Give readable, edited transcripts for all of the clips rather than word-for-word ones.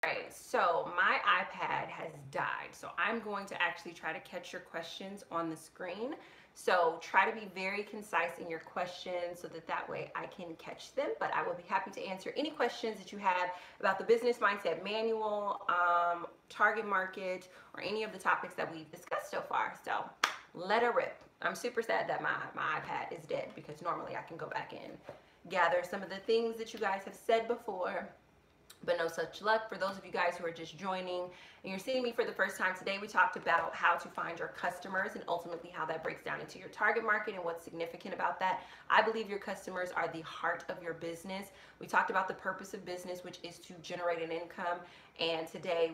Right, so my iPad has died, so I'm going to actually try to catch your questions on the screen. So try to be very concise in your questions so that way I can catch them. But I will be happy to answer any questions that you have about the Business Mindset Manual, target market, or any of the topics that we've discussed so far. So let her rip. I'm super sad that my iPad is dead because normally I can go back and gather some of the things that you guys have said before, but no such luck. For those of you guys who are just joining and you're seeing me for the first time, today we talked about how to find your customers and ultimately how that breaks down into your target market and what's significant about that. I believe your customers are the heart of your business. We talked about the purpose of business, which is to generate an income, and today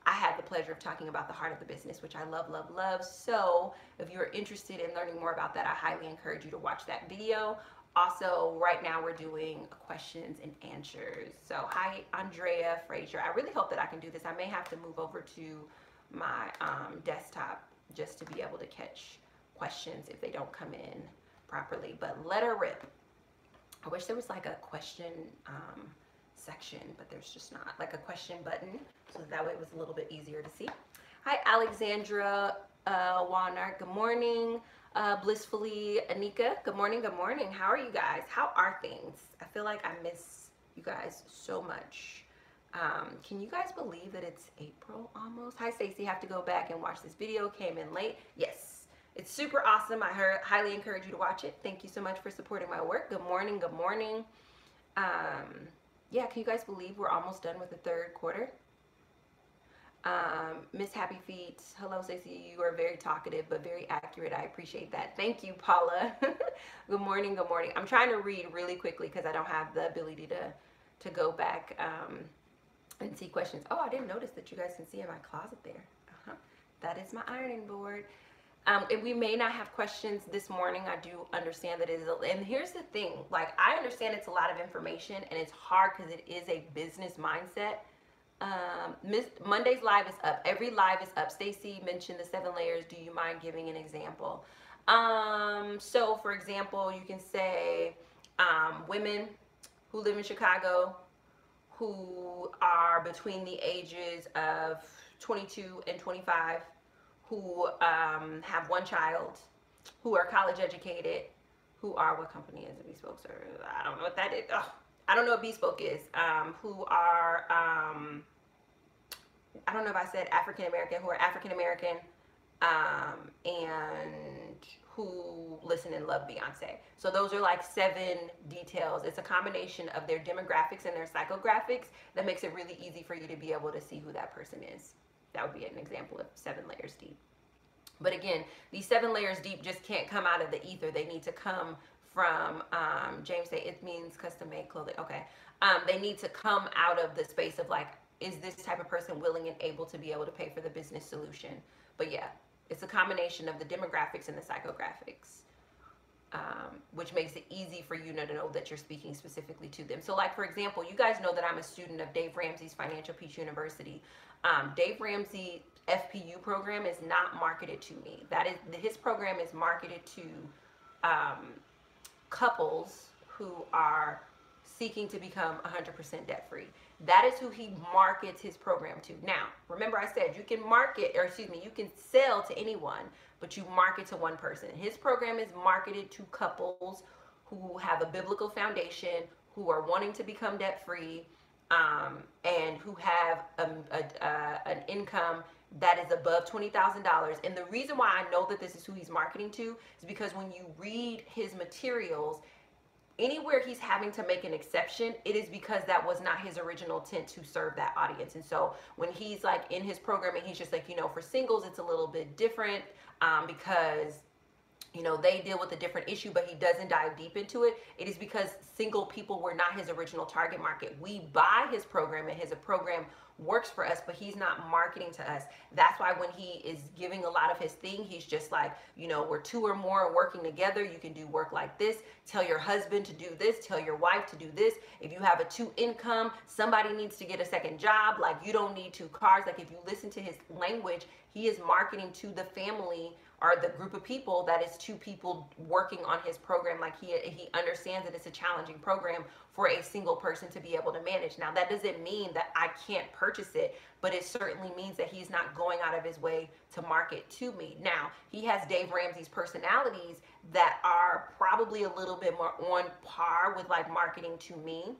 I had the pleasure of talking about the heart of the business, which I love, love, love. So if you're interested in learning more about that, I highly encourage you to watch that video. Also, right now we're doing questions and answers. So hi, Andrea Frazier. I really hope that I can do this. I may have to move over to my desktop just to be able to catch questions if they don't come in properly. But let her rip. I wish there was like a question section, but there's just not, like a question button, so that way it was a little bit easier to see. Hi, Alexandra Warner. Good morning. Blissfully Anika, good morning, good morning. How are you guys? How are things? I feel like I miss you guys so much. Can you guys believe that it's April almost? Hi, Stacey. Have to go back and watch this video. Came in late. Yes, it's super awesome. I highly encourage you to watch it. Thank you so much for supporting my work. Good morning, good morning. Yeah, can you guys believe we're almost done with the third quarter? Miss Happy Feet, hello Stacey, you are very talkative but very accurate. I appreciate that. Thank you, Paula. Good morning, good morning. I'm trying to read really quickly because I don't have the ability to go back and see questions. Oh, I didn't notice that you guys can see in my closet there. That is my ironing board. And we may not have questions this morning. I do understand that it is, and here's the thing, like I understand it's a lot of information and it's hard because it is a business mindset. Monday's live is up. Every live is up. Stacy mentioned the 7 layers. Do you mind giving an example? So for example, you can say women who live in Chicago who are between the ages of 22 and 25, who have 1 child, who are college educated, who are, what company is it? Bespoke Service? I don't know what that is. Ugh. I don't know what Bespoke is. Who are, I don't know if I said African American, who are African American, and who listen and love Beyonce. So those are like 7 details. It's a combination of their demographics and their psychographics that makes it really easy for you to be able to see who that person is. That would be an example of 7 layers deep. But again, these 7 layers deep just can't come out of the ether. They need to come from, James say it means custom made clothing. Okay. They need to come out of the space of like, is this type of person willing and able to be able to pay for the business solution? But yeah, it's a combination of the demographics and the psychographics, which makes it easy for you to know that you're speaking specifically to them. So like, for example, you guys know that I'm a student of Dave Ramsey's Financial Peace University. Dave Ramsey FPU program is not marketed to me. That is, his program is marketed to couples who are seeking to become 100% debt free. That is who he markets his program to. Now, remember I said you can market, or excuse me, you can sell to anyone, but you market to one person. His program is marketed to couples who have a biblical foundation, who are wanting to become debt free, and who have an income that is above $20,000. And the reason why I know that this is who he's marketing to is because when you read his materials, anywhere he's having to make an exception, it is because that was not his original intent to serve that audience. And so when he's like in his program and he's just like, you know, for singles, it's a little bit different because, you know, they deal with a different issue, but he doesn't dive deep into it. It is because single people were not his original target market. We buy his program and his program works for us, but he's not marketing to us. That's why when he is giving a lot of his thing, he's just like, you know, we're 2 or more working together. You can do work like this. Tell your husband to do this. Tell your wife to do this. If you have a 2 income, somebody needs to get a second job. Like, you don't need 2 cars. Like, if you listen to his language, he is marketing to the family are the group of people that is 2 people working on his program. Like he understands that it's a challenging program for a single person to be able to manage. Now that doesn't mean that I can't purchase it, but it certainly means that he's not going out of his way to market to me. Now he has Dave Ramsey's personalities that are probably a little bit more on par with like marketing to me.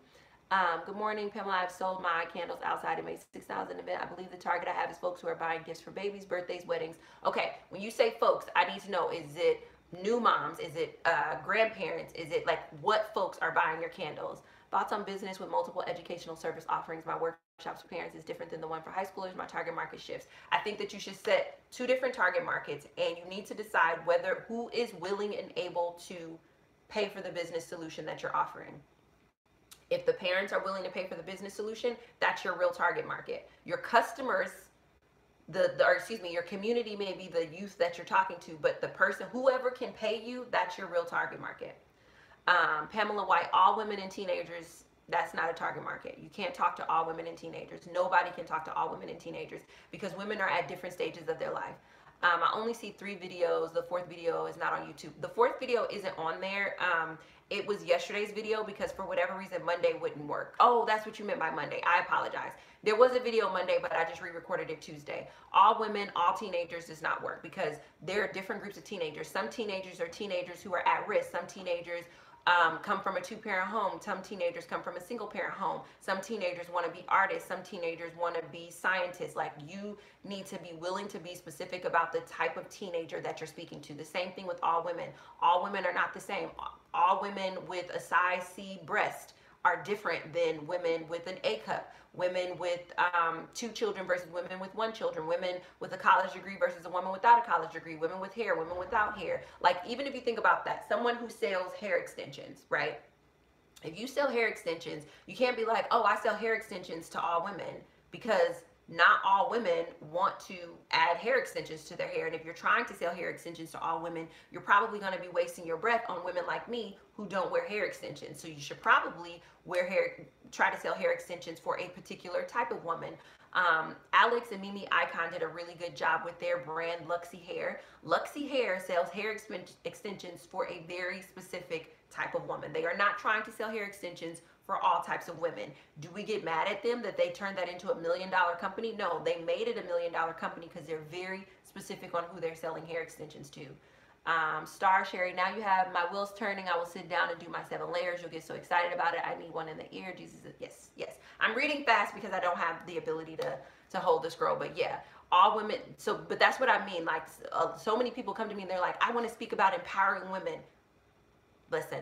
Good morning, Pamela. I've sold my candles outside and made $6,000 event. I believe the target I have is folks who are buying gifts for babies, birthdays, weddings. Okay, when you say folks, I need to know, is it new moms? Is it grandparents? Is it like what folks are buying your candles? Thoughts on business with multiple educational service offerings. My workshops for parents is different than the one for high schoolers. My target market shifts. I think that you should set 2 different target markets, and you need to decide who is willing and able to pay for the business solution that you're offering. If the parents are willing to pay for the business solution, that's your real target market. Your customers, your community may be the youth that you're talking to, but the person, whoever can pay you, that's your real target market. Pamela White, all women and teenagers, that's not a target market. You can't talk to all women and teenagers. Nobody can talk to all women and teenagers because women are at different stages of their life. I only see 3 videos. The 4th video is not on YouTube. The 4th video isn't on there. It was yesterday's video because for whatever reason Monday wouldn't work. Oh, that's what you meant by Monday. I apologize. There was a video Monday, but I just re-recorded it Tuesday. All women, all teenagers does not work because there are different groups of teenagers. Some teenagers are teenagers who are at risk. Some teenagers come from a 2-parent home. Some teenagers come from a single-parent home. Some teenagers want to be artists. Some teenagers want to be scientists. Like, you need to be willing to be specific about the type of teenager that you're speaking to. The same thing with all women. All women are not the same. All women with a size C breast are different than women with an A cup. Women with 2 children versus women with 1 children. Women with a college degree versus a woman without a college degree. Women with hair, women without hair. Like, even if you think about that, someone who sells hair extensions, right? If you sell hair extensions, you can't be like, oh, I sell hair extensions to all women, because not all women want to add hair extensions to their hair. And if you're trying to sell hair extensions to all women, you're probably going to be wasting your breath on women like me who don't wear hair extensions. So you should probably try to sell hair extensions for a particular type of woman. Alex and Mimi Icon did a really good job with their brand Luxy Hair. Luxy Hair sells hair extensions for a very specific type of woman. They are not trying to sell hair extensions for all types of women. Do we get mad at them that they turned that into $1 million company? No, they made it $1 million company because they're very specific on who they're selling hair extensions to. Star Sherry, now you have my wheels turning. I will sit down and do my 7 layers. You'll get so excited about it. I need one in the ear. Jesus, yes, yes. I'm reading fast because I don't have the ability to hold the scroll, but yeah, all women. But that's what I mean. Like, so many people come to me and they're like, I want to speak about empowering women. Listen.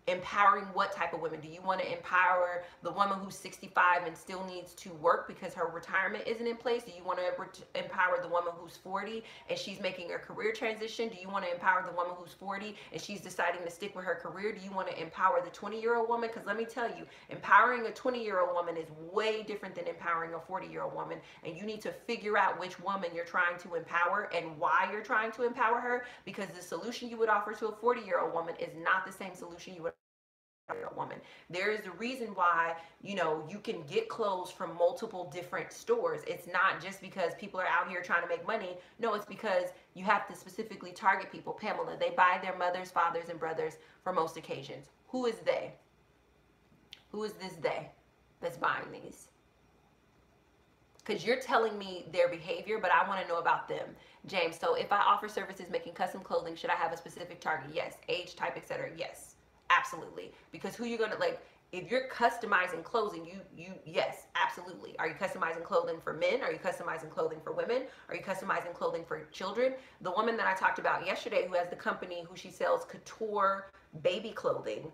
Empowering what type of women? Do you want to empower the woman who's 65 and still needs to work because her retirement isn't in place? Do you want to empower the woman who's 40 and she's making a career transition? Do you want to empower the woman who's 40 and she's deciding to stick with her career? Do you want to empower the 20-year-old woman? Because let me tell you, empowering a 20-year-old woman is way different than empowering a 40-year-old woman. And you need to figure out which woman you're trying to empower and why you're trying to empower her, because the solution you would offer to a 40-year-old woman is not the same solution you would a woman. There is a reason why, you can get clothes from multiple different stores. It's not just because people are out here trying to make money. No, it's because you have to specifically target people. Pamela, they buy their mothers, fathers, and brothers for most occasions. Who is they? Who is this they that's buying these? Because you're telling me their behavior, but I want to know about them. James, so if I offer services making custom clothing, should I have a specific target? Yes. Age, type, etc. Yes. Absolutely. Because who you're going to, like, if you're customizing clothing, yes, absolutely. Are you customizing clothing for men? Are you customizing clothing for women? Are you customizing clothing for children? The woman that I talked about yesterday who has the company who she sells couture baby clothing,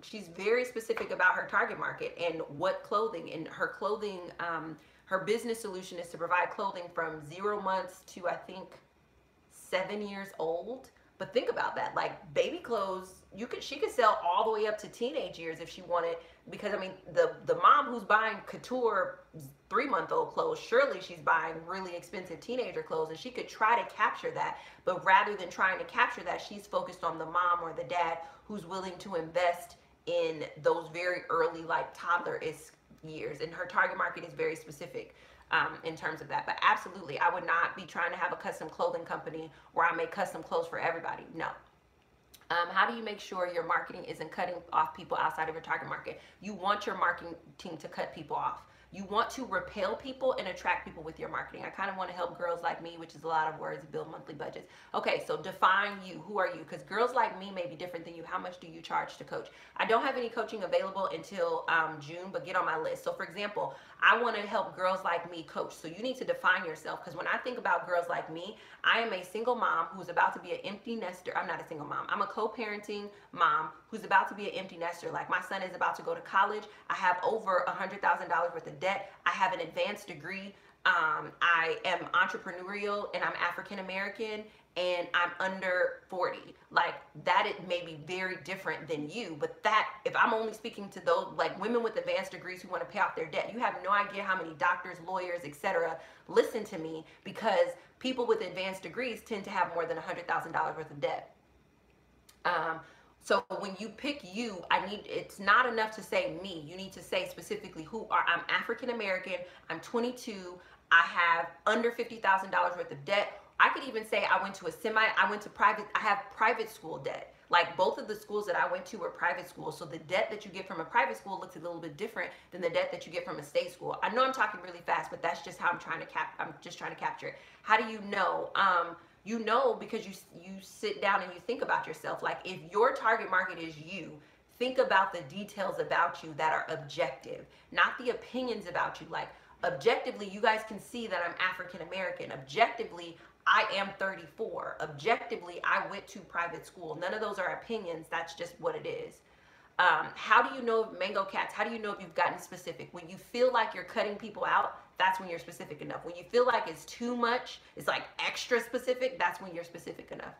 she's very specific about her target market and what clothing. And her clothing, her business solution is to provide clothing from 0 months to, I think, 7 years old. But think about that, like, baby clothes, she could sell all the way up to teenage years if she wanted, because I mean, the mom who's buying couture 3-month-old clothes, surely she's buying really expensive teenager clothes, and she could try to capture that. But rather than trying to capture that, she's focused on the mom or the dad who's willing to invest in those very early, like, toddler-ish years, and her target market is very specific in terms of that. But absolutely, I would not be trying to have a custom clothing company where I make custom clothes for everybody. No. How do you make sure your marketing isn't cutting off people outside of your target market? You want your marketing to cut people off. You want to repel people and attract people with your marketing. I kind of want to help girls like me, which is a lot of words, build monthly budgets. Okay, so define you. Who are you? Because girls like me may be different than you. How much do you charge to coach? I don't have any coaching available until June, but get on my list. So for example, I want to help girls like me coach. So you need to define yourself, because when I think about girls like me, I am a single mom who's about to be an empty nester. I'm not a single mom. I'm a co-parenting mom who's about to be an empty nester. Like, my son is about to go to college. I have over $100,000 worth of debt. I have an advanced degree. I am entrepreneurial, and I'm African American, and I'm under 40. Like, that it may be very different than you, but that, if I'm only speaking to those like women with advanced degrees who want to pay off their debt, you have no idea how many doctors, lawyers, etc. listen to me, because people with advanced degrees tend to have more than $100,000 worth of debt. So when you pick you, it's not enough to say me. You need to say specifically I'm African American, I'm 22, I have under $50,000 worth of debt. I could even say I went to private, I have private school debt. Like, both of the schools that I went to were private schools. So the debt that you get from a private school looks a little bit different than the debt that you get from a state school. I know I'm talking really fast, but that's just how I'm just trying to capture it. How do you know? You know, because you sit down and you think about yourself. Like, if your target market is you, think about the details about you that are objective, not the opinions about you. Like, objectively, you guys can see that I'm African American. Objectively, I am 34. Objectively, I went to private school. None of those are opinions. That's just what it is. How do you know, Mango Cats, how do you know if you've gotten specific? When you feel like you're cutting people out, that's when you're specific enough. When you feel like it's too much, it's like extra specific, that's when you're specific enough.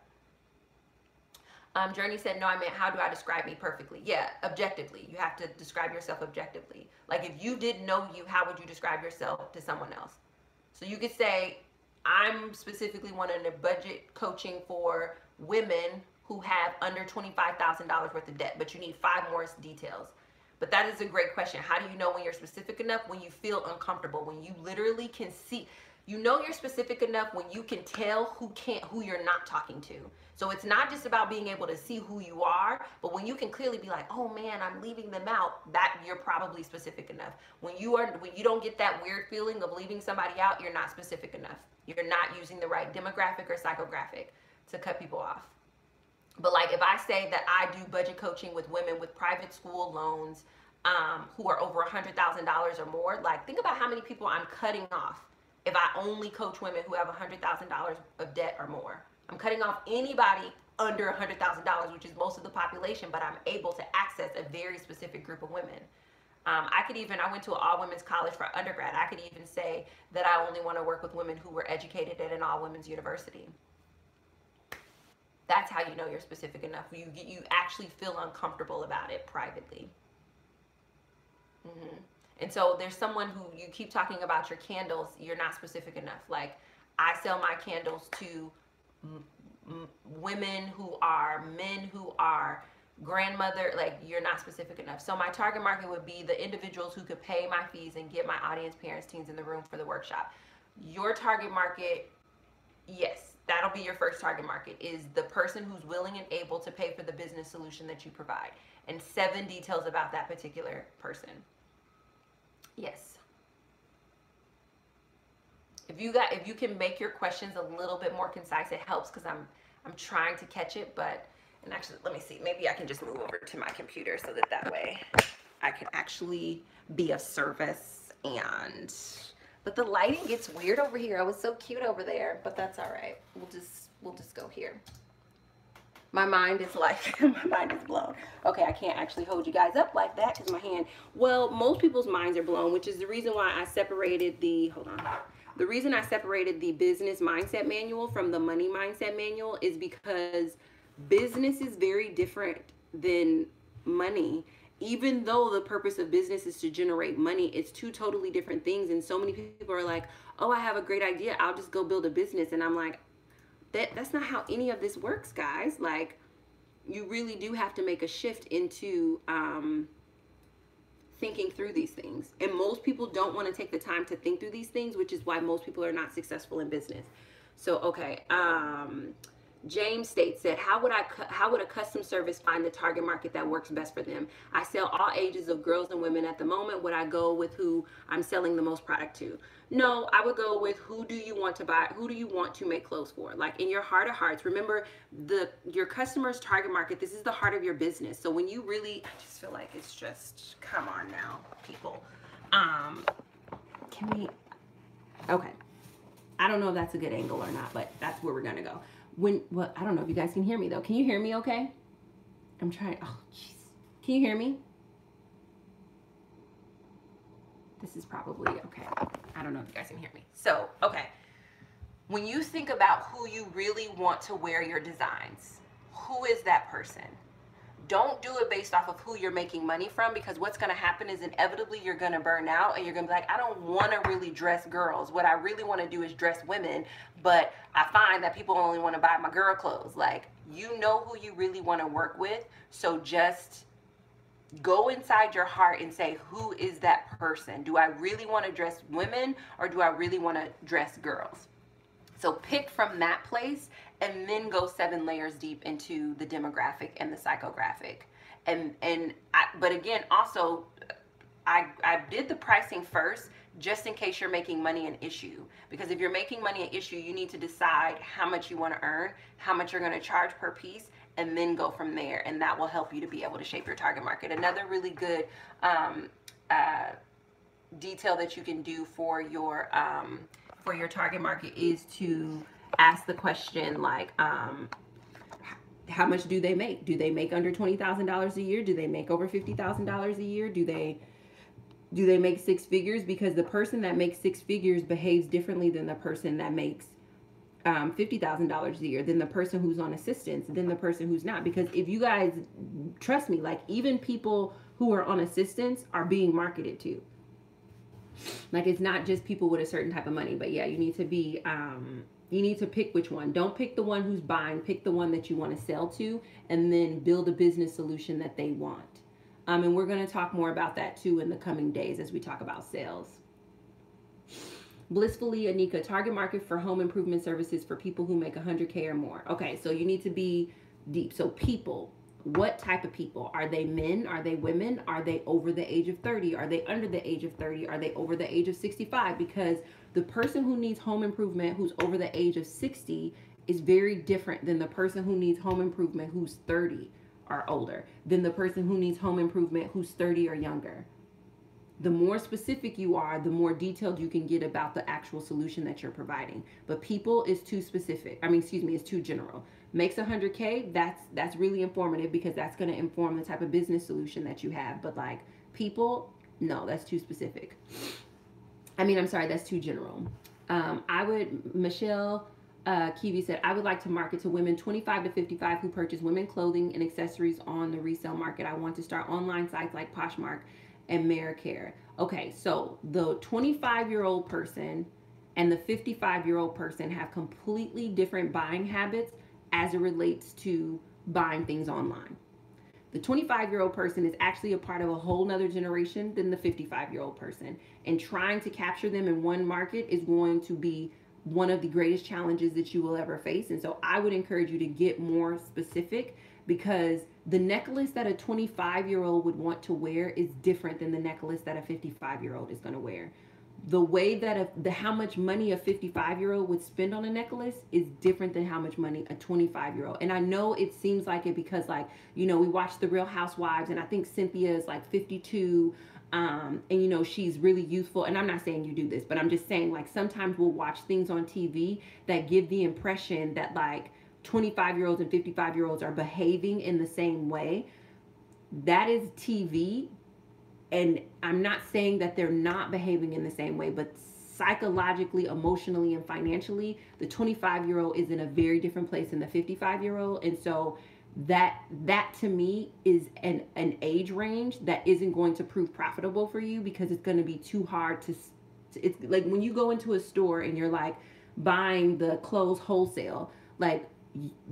Journey said, no, I meant, how do I describe me perfectly? Yeah, objectively. You have to describe yourself objectively. Like, if you didn't know you, how would you describe yourself to someone else? So you could say, I'm specifically wanting a budget coaching for women who have under $25,000 worth of debt, but you need 5 more details. But that is a great question. How do you know when you're specific enough? When you feel uncomfortable, when you literally can see, you know you're specific enough when you can tell who you're not talking to. So it's not just about being able to see who you are, but when you can clearly be like, oh man, I'm leaving them out, that you're probably specific enough. When you don't get that weird feeling of leaving somebody out, you're not specific enough. You're not using the right demographic or psychographic to cut people off. But like, if I say that I do budget coaching with women with private school loans who are over $100,000 or more, like, think about how many people I'm cutting off if I only coach women who have $100,000 of debt or more. I'm cutting off anybody under $100,000, which is most of the population, but I'm able to access a very specific group of women. I went to an all-women's college for undergrad. I could even say that I only want to work with women who were educated at an all-women's university. That's how you know you're specific enough. You actually feel uncomfortable about it privately. And so there's someone who, you keep talking about your candles, you're not specific enough. Like, I sell my candles to women who are, men who are, grandmother, like, you're not specific enough. So my target market would be the individuals who could pay my fees and get my audience, parents, teens in the room for the workshop. Your target market, yes, that'll be your first target market, is the person who's willing and able to pay for the business solution that you provide. And 7 details about that particular person. Yes. If you can make your questions a little bit more concise, it helps, because I'm trying to catch it. But, and actually, let me see, maybe I can just move over to my computer so that way I can actually be of service. But the lighting gets weird over here. I was so cute over there, but that's all right. We'll just go here. My mind is like, my mind is blown. Okay, I can't actually hold you guys up like that because my hand, well, most people's minds are blown, which is the reason why I separated the, hold on. The reason I separated the business mindset manual from the money mindset manual is because business is very different than money. Even though the purpose of business is to generate money, it's 2 totally different things. And so many people are like, oh, I have a great idea, I'll just go build a business. And I'm like, that's not how any of this works, guys. Like, you really do have to make a shift into thinking through these things. And most people don't want to take the time to think through these things, which is why most people are not successful in business. So, okay. James State said, how would a custom service find the target market that works best for them? I sell all ages of girls and women at the moment. Would I go with who I'm selling the most product to? No, I would go with who do you want to buy? Who do you want to make clothes for? Like, in your heart of hearts, remember your customer's target market. This is the heart of your business. So when you really, I just feel like it's just, come on now, people. Can we, okay. I don't know if that's a good angle or not, but that's where we're going to go. Well, I don't know if you guys can hear me though. Can you hear me okay? I'm trying, oh jeez. Can you hear me? This is probably, okay. I don't know if you guys can hear me. So, okay. When you think about who you really want to wear your designs, who is that person? Don't do it based off of who you're making money from, because what's going to happen is inevitably you're going to burn out and you're going to be like, I don't want to really dress girls. What I really want to do is dress women, but I find that people only want to buy my girl clothes. Like, you know who you really want to work with, so just go inside your heart and say, who is that person? Do I really want to dress women, or do I really want to dress girls? So pick from that place, and then go 7 layers deep into the demographic and the psychographic. But again, also, I did the pricing first, just in case you're making money an issue. Because if you're making money an issue, you need to decide how much you want to earn, how much you're going to charge per piece, and then go from there. And that will help you to be able to shape your target market. Another really good detail that you can do for your target market is to ask the question like, how much do they make? Do they make under $20,000 a year? Do they make over $50,000 a year? Do they make 6 figures? Because the person that makes 6 figures behaves differently than the person that makes $50,000 a year, than the person who's on assistance, than the person who's not. Because if you guys, trust me, like, even people who are on assistance are being marketed to. Like, it's not just people with a certain type of money. But yeah, you need to be, you need to pick which one. Don't pick the one who's buying. Pick the one that you want to sell to, and then build a business solution that they want. And we're going to talk more about that too in the coming days as we talk about sales. Blissfully Anika, target market for home improvement services for people who make 100K or more. Okay, so you need to be deep. So people, what type of people? Are they men? Are they women? Are they over the age of 30? Are they under the age of 30? Are they over the age of 65? Because the person who needs home improvement who's over the age of 60 is very different than the person who needs home improvement who's 30 or older, than the person who needs home improvement who's 30 or younger. The more specific you are, the more detailed you can get about the actual solution that you're providing. But people is too specific. Is too general. Makes 100K, that's really informative, because that's going to inform the type of business solution that you have. But like, people, no, that's too specific. That's too general. Michelle Kiwi said, I would like to market to women 25 to 55 who purchase women clothing and accessories on the resale market. I want to start online sites like Poshmark and Mericare. Okay, so the 25-year-old person and the 55-year-old person have completely different buying habits as it relates to buying things online. The 25-year-old person is actually a part of a whole nother generation than the 55-year-old person. And trying to capture them in one market is going to be one of the greatest challenges that you will ever face. And so I would encourage you to get more specific, because the necklace that a 25-year-old would want to wear is different than the necklace that a 55-year-old is going to wear. The way that how much money a 55-year-old would spend on a necklace is different than how much money a 25-year-old. And I know it seems like it because, like, we watch The Real Housewives, and I think Cynthia is like 52, and she's really youthful. And I'm not saying you do this, but I'm just saying, like, sometimes we'll watch things on TV that give the impression that like 25-year-olds and 55-year-olds are behaving in the same way. That is TV. And I'm not saying that they're not behaving in the same way, but psychologically, emotionally, and financially, the 25-year-old is in a very different place than the 55-year-old. And so that to me is an age range that isn't going to prove profitable for you, because it's going to be too hard to it's like when you go into a store and you're like buying the clothes wholesale, like,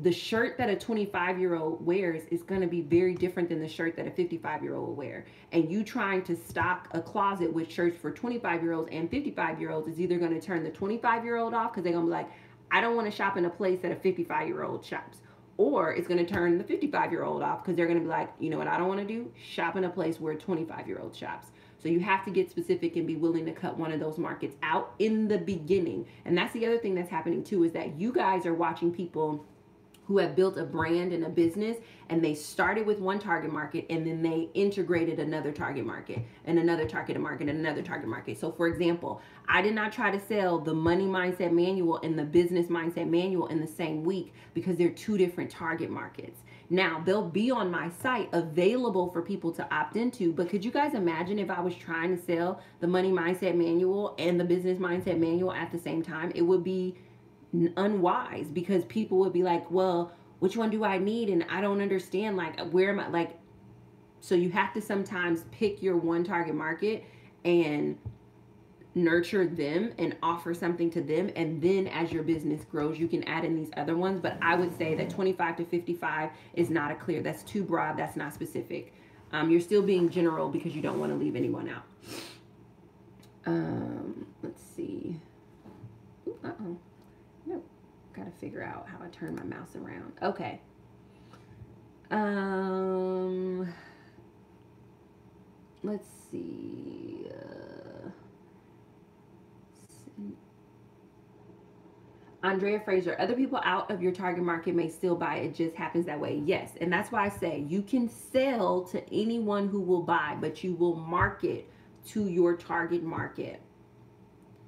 the shirt that a 25-year-old wears is going to be very different than the shirt that a 55-year-old will wear. And you trying to stock a closet with shirts for 25-year-olds and 55-year-olds is either going to turn the 25-year-old off because they're going to be like, I don't want to shop in a place that a 55-year-old shops. Or it's going to turn the 55-year-old off because they're going to be like, you know what I don't want to do? Shop in a place where a 25-year-old shops. So you have to get specific and be willing to cut one of those markets out in the beginning. And that's the other thing that's happening too, is that you guys are watching people who have built a brand and a business, and they started with one target market and then they integrated another target market and another target market and another target market. So for example, I did not try to sell the money mindset manual and the business mindset manual in the same week because they're two different target markets. Now, they'll be on my site available for people to opt into, but could you guys imagine if I was trying to sell the money mindset manual and the business mindset manual at the same time? It would be unwise because people would be like, well, which one do I need? And I don't understand, like, where am I? Like, so you have to sometimes pick your one target market and nurture them and offer something to them, and then as your business grows you can add in these other ones. But I would say that 25 to 55 is not a clear, that's too broad, that's not specific. You're still being general because you don't want to leave anyone out. Let's see. Uh-oh. No, gotta figure out how I turn my mouse around. Okay. Let's see. Andrea Fraser, other people out of your target market may still buy. It just happens that way. Yes. And that's why I say you can sell to anyone who will buy, but you will market to your target market.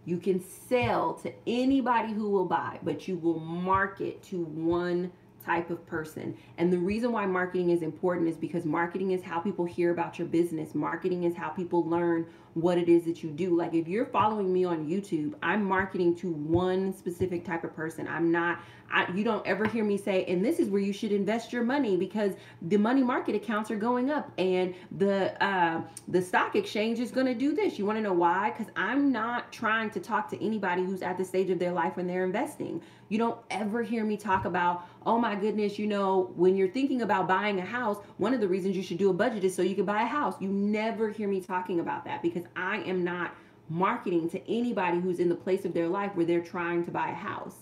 You can sell to anybody who will buy, but you will market to one type of person. And the reason why marketing is important is because marketing is how people hear about your business. Marketing is how people learn what it is that you do. Like if you're following me on YouTube, I'm marketing to one specific type of person. You don't ever hear me say, and this is where you should invest your money because the money market accounts are going up and the stock exchange is going to do this. You want to know why? Because I'm not trying to talk to anybody who's at the stage of their life when they're investing. You don't ever hear me talk about, oh my goodness, when you're thinking about buying a house, one of the reasons you should do a budget is so you can buy a house. You never hear me talking about that because I am not marketing to anybody who's in the place of their life where they're trying to buy a house.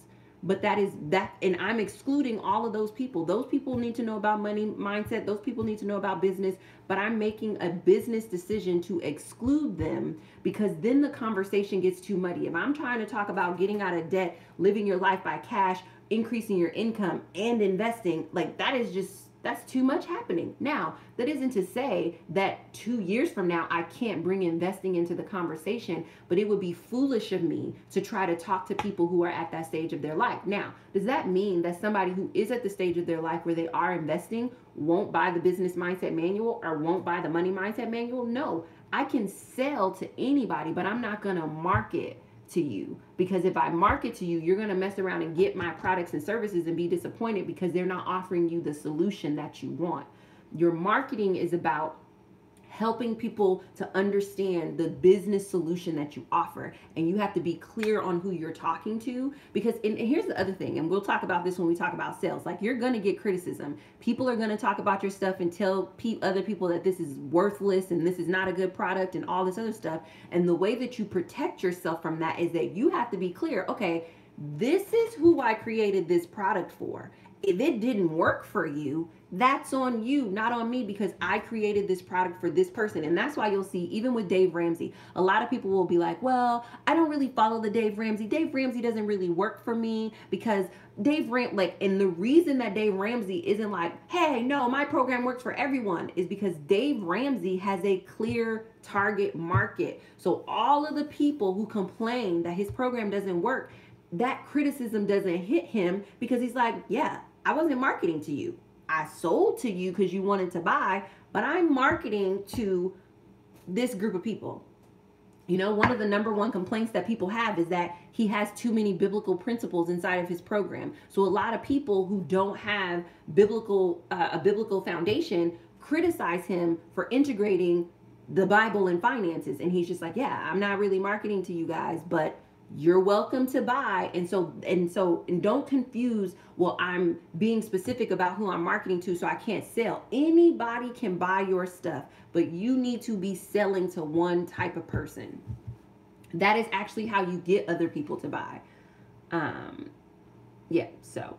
But and I'm excluding all of those people. Those people need to know about money mindset. Those people need to know about business. But I'm making a business decision to exclude them because then the conversation gets too muddy. If I'm trying to talk about getting out of debt, living your life by cash, increasing your income, and investing, like that's too much happening. Now, that isn't to say that 2 years from now, I can't bring investing into the conversation, but it would be foolish of me to try to talk to people who are at that stage of their life. Now, does that mean that somebody who is at the stage of their life where they are investing won't buy the business mindset manual or won't buy the money mindset manual? No, I can sell to anybody, but I'm not going to market to you, because if I market to you, you're going to mess around and get my products and services and be disappointed because they're not offering you the solution that you want. Your marketing is about helping people to understand the business solution that you offer, and you have to be clear on who you're talking to, because and here's the other thing, and we'll talk about this when we talk about sales. Like, you're going to get criticism. People are going to talk about your stuff and tell other people that this is worthless and this is not a good product and all this other stuff. And the way that you protect yourself from that is that you have to be clear. Okay, this is who I created this product for. If it didn't work for you, that's on you, not on me, because I created this product for this person. And that's why you'll see, even with Dave Ramsey, a lot of people will be like, well, I don't really follow the Dave Ramsey. Dave Ramsey doesn't really work for me because and the reason that Dave Ramsey isn't like, hey, no, my program works for everyone, is because Dave Ramsey has a clear target market. So all of the people who complain that his program doesn't work, that criticism doesn't hit him because he's like, yeah, I wasn't marketing to you. I sold to you because you wanted to buy, but I'm marketing to this group of people. One of the number one complaints that people have is that he has too many biblical principles inside of his program. So a lot of people who don't have a biblical foundation criticize him for integrating the Bible and finances. And he's just like, yeah, I'm not really marketing to you guys, but you're welcome to buy. And don't confuse, well, I'm being specific about who I'm marketing to, so I can't sell. Anybody can buy your stuff, but you need to be selling to one type of person. That is actually how you get other people to buy. um yeah, so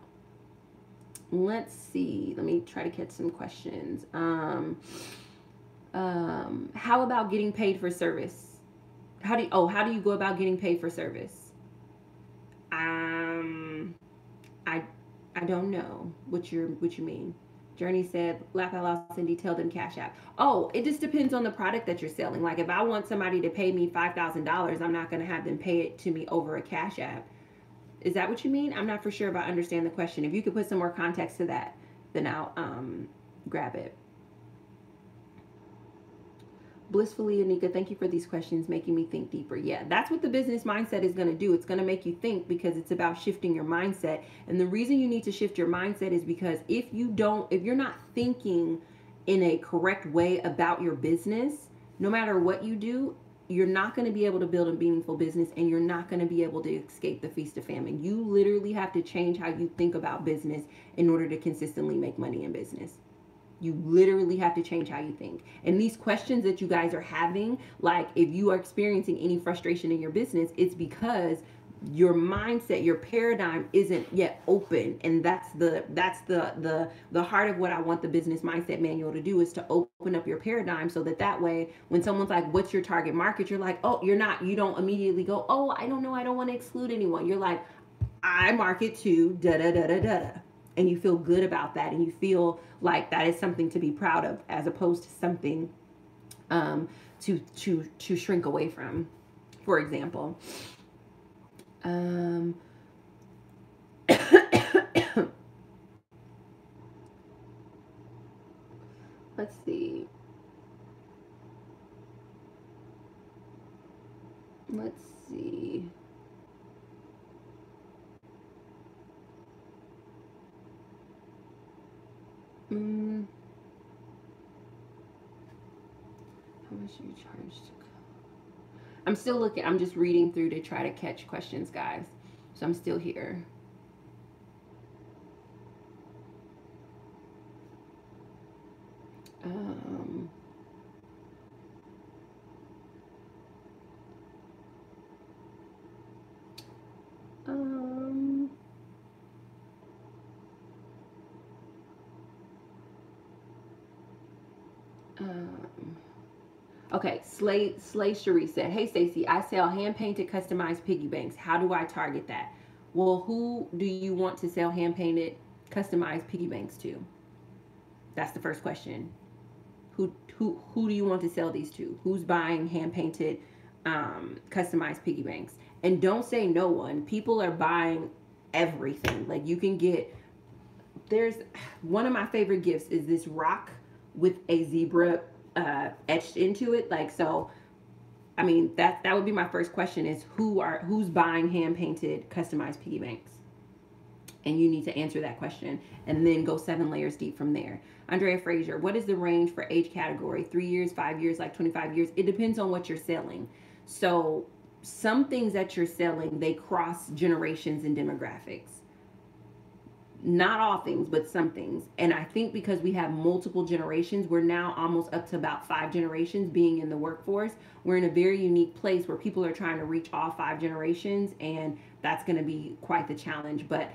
let's see, let me try to catch some questions. How about getting paid for service? How do you go about getting paid for service? um I I don't know what you mean. Journey said, laugh out loud, Cindy, tell them Cash App. Oh, it just depends on the product that you're selling. Like if I want somebody to pay me $5,000, I'm not going to have them pay it to me over a Cash App. Is that what you mean? I'm not for sure if I understand the question. If you could put some more context to that, then I'll grab it. Blissfully Anika, thank you for these questions, making me think deeper. Yeah, that's what the business mindset is going to do. It's going to make you think, because it's about shifting your mindset. And the reason you need to shift your mindset is because if you're not thinking in a correct way about your business, no matter what you do, you're not going to be able to build a meaningful business, and you're not going to be able to escape the feast of famine. You literally have to change how you think about business in order to consistently make money in business. You literally have to change how you think. And these questions that you guys are having, like if you are experiencing any frustration in your business, it's because your mindset, your paradigm isn't yet open. And that's the heart of what I want the business mindset manual to do, is to open up your paradigm, so that way when someone's like, what's your target market, you're like, oh, you don't immediately go, oh, I don't know, I don't want to exclude anyone. You're like, I market to da da da da da, and you feel good about that, and you feel like that is something to be proud of, as opposed to something to shrink away from. For example, um, let's see. Let's see. Mm, how much do you charge to go? I'm still looking. I'm just reading through to try to catch questions, guys. So I'm still here. Um, um, um, Okay, Slay Cherie said, "Hey Stacey, I sell hand painted, customized piggy banks. How do I target that?" Well, who do you want to sell hand painted, customized piggy banks to? That's the first question. Who do you want to sell these to? Who's buying hand painted, customized piggy banks? And don't say no one. People are buying everything. Like you can get. There's one of my favorite gifts is this rock with a zebra etched into it. Like so, I mean that would be my first question: is who's buying hand painted, customized piggy banks? And you need to answer that question and then go 7 layers deep from there. Andrea Frazier, what is the range for age category? 3 years, 5 years, like 25 years? It depends on what you're selling. So some things that you're selling, they cross generations and demographics. Not all things, but some things. And I think because we have multiple generations, we're now almost up to about 5 generations being in the workforce. We're in a very unique place where people are trying to reach all 5 generations, and that's going to be quite the challenge. But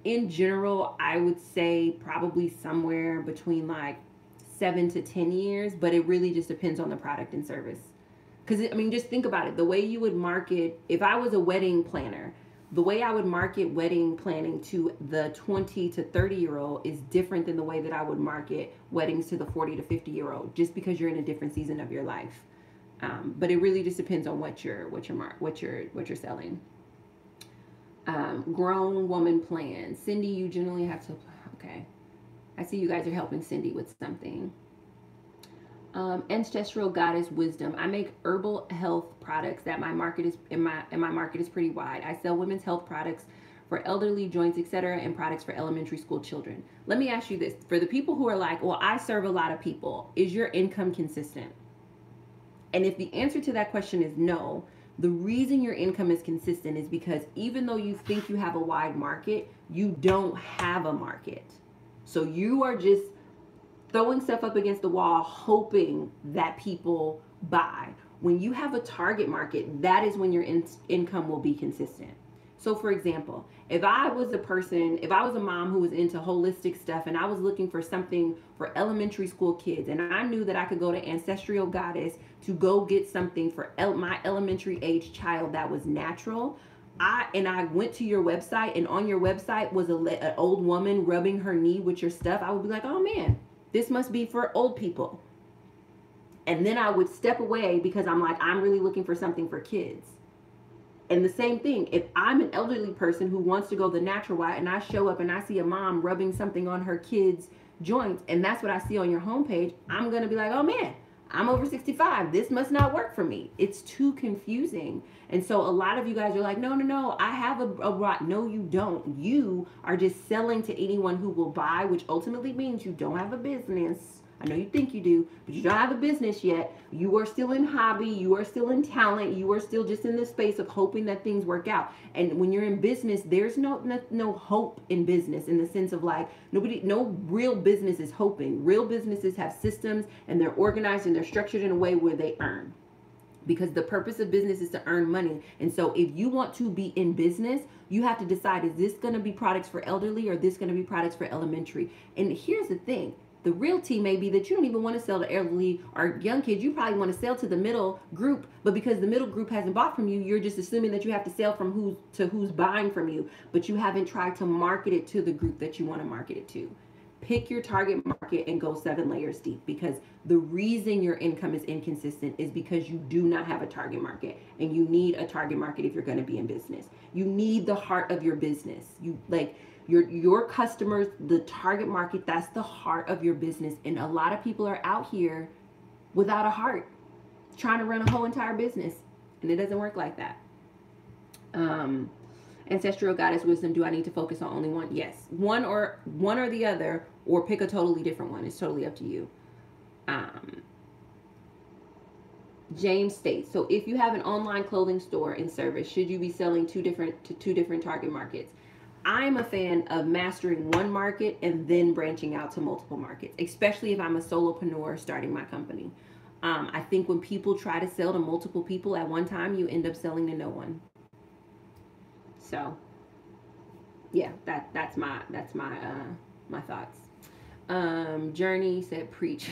in general, I would say probably somewhere between like 7 to 10 years, but it really just depends on the product and service. Because I mean, just think about it. The way you would market, if I was a wedding planner, the way I would market wedding planning to the 20 to 30-year-old is different than the way that I would market weddings to the 40 to 50-year-old, just because you're in a different season of your life. But it really just depends on what you're selling. Grown woman plan. Cindy, you generally have to. Okay, I see you guys are helping Cindy with something. Ancestral goddess wisdom. I make herbal health products that my market is my market is pretty wide. I sell women's health products for elderly, joints, etc., and products for elementary school children. Let me ask you this: for the people who are like, well, I serve a lot of people, is your income consistent? And if the answer to that question is no, The reason your income is consistent is because even though you think you have a wide market, you don't have a market. So you are just throwing stuff up against the wall, hoping that people buy. When you have a target market, that is when your income will be consistent. So, for example, if I was a mom who was into holistic stuff and I was looking for something for elementary school kids, and I knew that I could go to Ancestral Goddess to go get something for my elementary age child that was natural, I went to your website, and on your website was an old woman rubbing her knee with your stuff, I would be like, oh man, this must be for old people. And then I would step away because I'm like, I'm really looking for something for kids. And the same thing, if I'm an elderly person who wants to go the natural way and I show up and I see a mom rubbing something on her kids' joints, and that's what I see on your homepage, I'm going to be like, oh man, I'm over 65. This must not work for me. It's too confusing. And so a lot of you guys are like, no, I have a rot. No, you don't. You are just selling to anyone who will buy, which ultimately means you don't have a business. I know you think you do, but you don't have a business yet. You are still in hobby. You are still in talent. You are still just in the space of hoping that things work out. And when you're in business, there's no hope in business, in the sense of like no real business is hoping. Real businesses have systems, and they're organized and they're structured in a way where they earn. Because the purpose of business is to earn money. And so if you want to be in business, you have to decide, is this going to be products for elderly or is this going to be products for elementary? And here's the thing. The real tea may be that you don't even want to sell to elderly or young kids. You probably want to sell to the middle group, but because the middle group hasn't bought from you, you're just assuming that you have to sell from who's buying from you, but you haven't tried to market it to the group that you want to market it to. Pick your target market and go 7 layers deep, because the reason your income is inconsistent is because you do not have a target market, and you need a target market if you're going to be in business. You need the heart of your business. You like your customers, the target market, that's the heart of your business. And a lot of people are out here without a heart, trying to run a whole entire business, and it doesn't work like that. Ancestral Goddess Wisdom, do I need to focus on only one? Yes. One or the other, or pick a totally different one. It's totally up to you. James states, so if you have an online clothing store and service, should you be selling two different target markets? I'm a fan of mastering one market and then branching out to multiple markets, especially if I'm a solopreneur starting my company. I think when people try to sell to multiple people at one time, you end up selling to no one. So, yeah, that's my thoughts. Journey said, preach.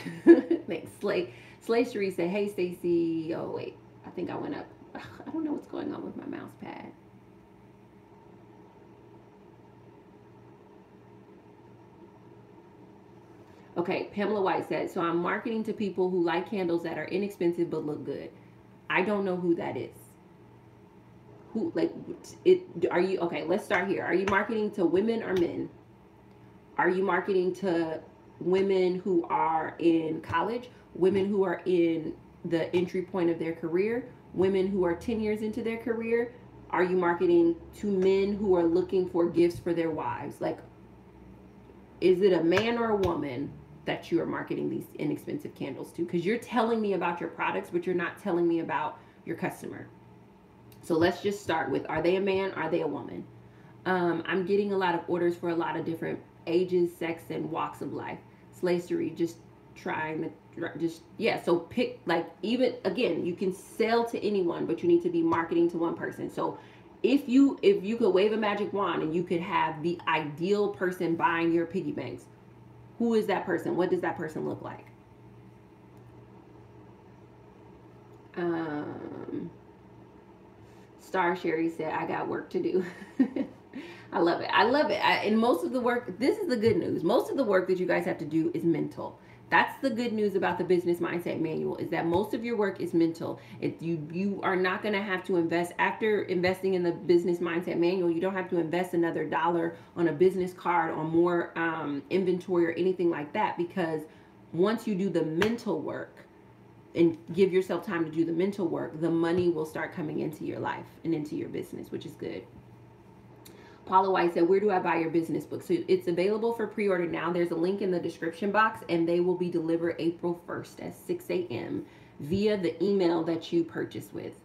Thanks. Slay Cherie said, hey Stacey. Oh wait, I think I went up. I don't know what's going on with my mouse pad. Okay, Pamela White said, so I'm marketing to people who like candles that are inexpensive but look good. I don't know who that is. Who, like, are you, okay, let's start here. Are you marketing to women or men? Are you marketing to women who are in college, women who are in the entry point of their career, women who are 10 years into their career? Are you marketing to men who are looking for gifts for their wives? Like, is it a man or a woman that you are marketing these inexpensive candles to? Because you're telling me about your products, but you're not telling me about your customer. So let's just start with, are they a man? Are they a woman? I'm getting a lot of orders for a lot of different ages, sex, and walks of life. Slacery, just trying to, yeah, so pick, like, even, again, you can sell to anyone, but you need to be marketing to one person. So if you could wave a magic wand and you could have the ideal person buying your piggy banks, who is that person? What does that person look like? Star Sherry said, I got work to do. I love it. And most of the work, this is the good news. Most of the work that you guys have to do is mental. That's the good news about the Business Mindset Manual, is that most of your work is mental. If you are not going to have to invest, after investing in the Business Mindset Manual, you don't have to invest another $1 on a business card, on more inventory or anything like that, because once you do the mental work and give yourself time to do the mental work, the money will start coming into your life and into your business, which is good. Paula White said, where do I buy your business book? So it's available for pre-order now. There's a link in the description box, and they will be delivered April 1st at 6 a.m. via the email that you purchase with.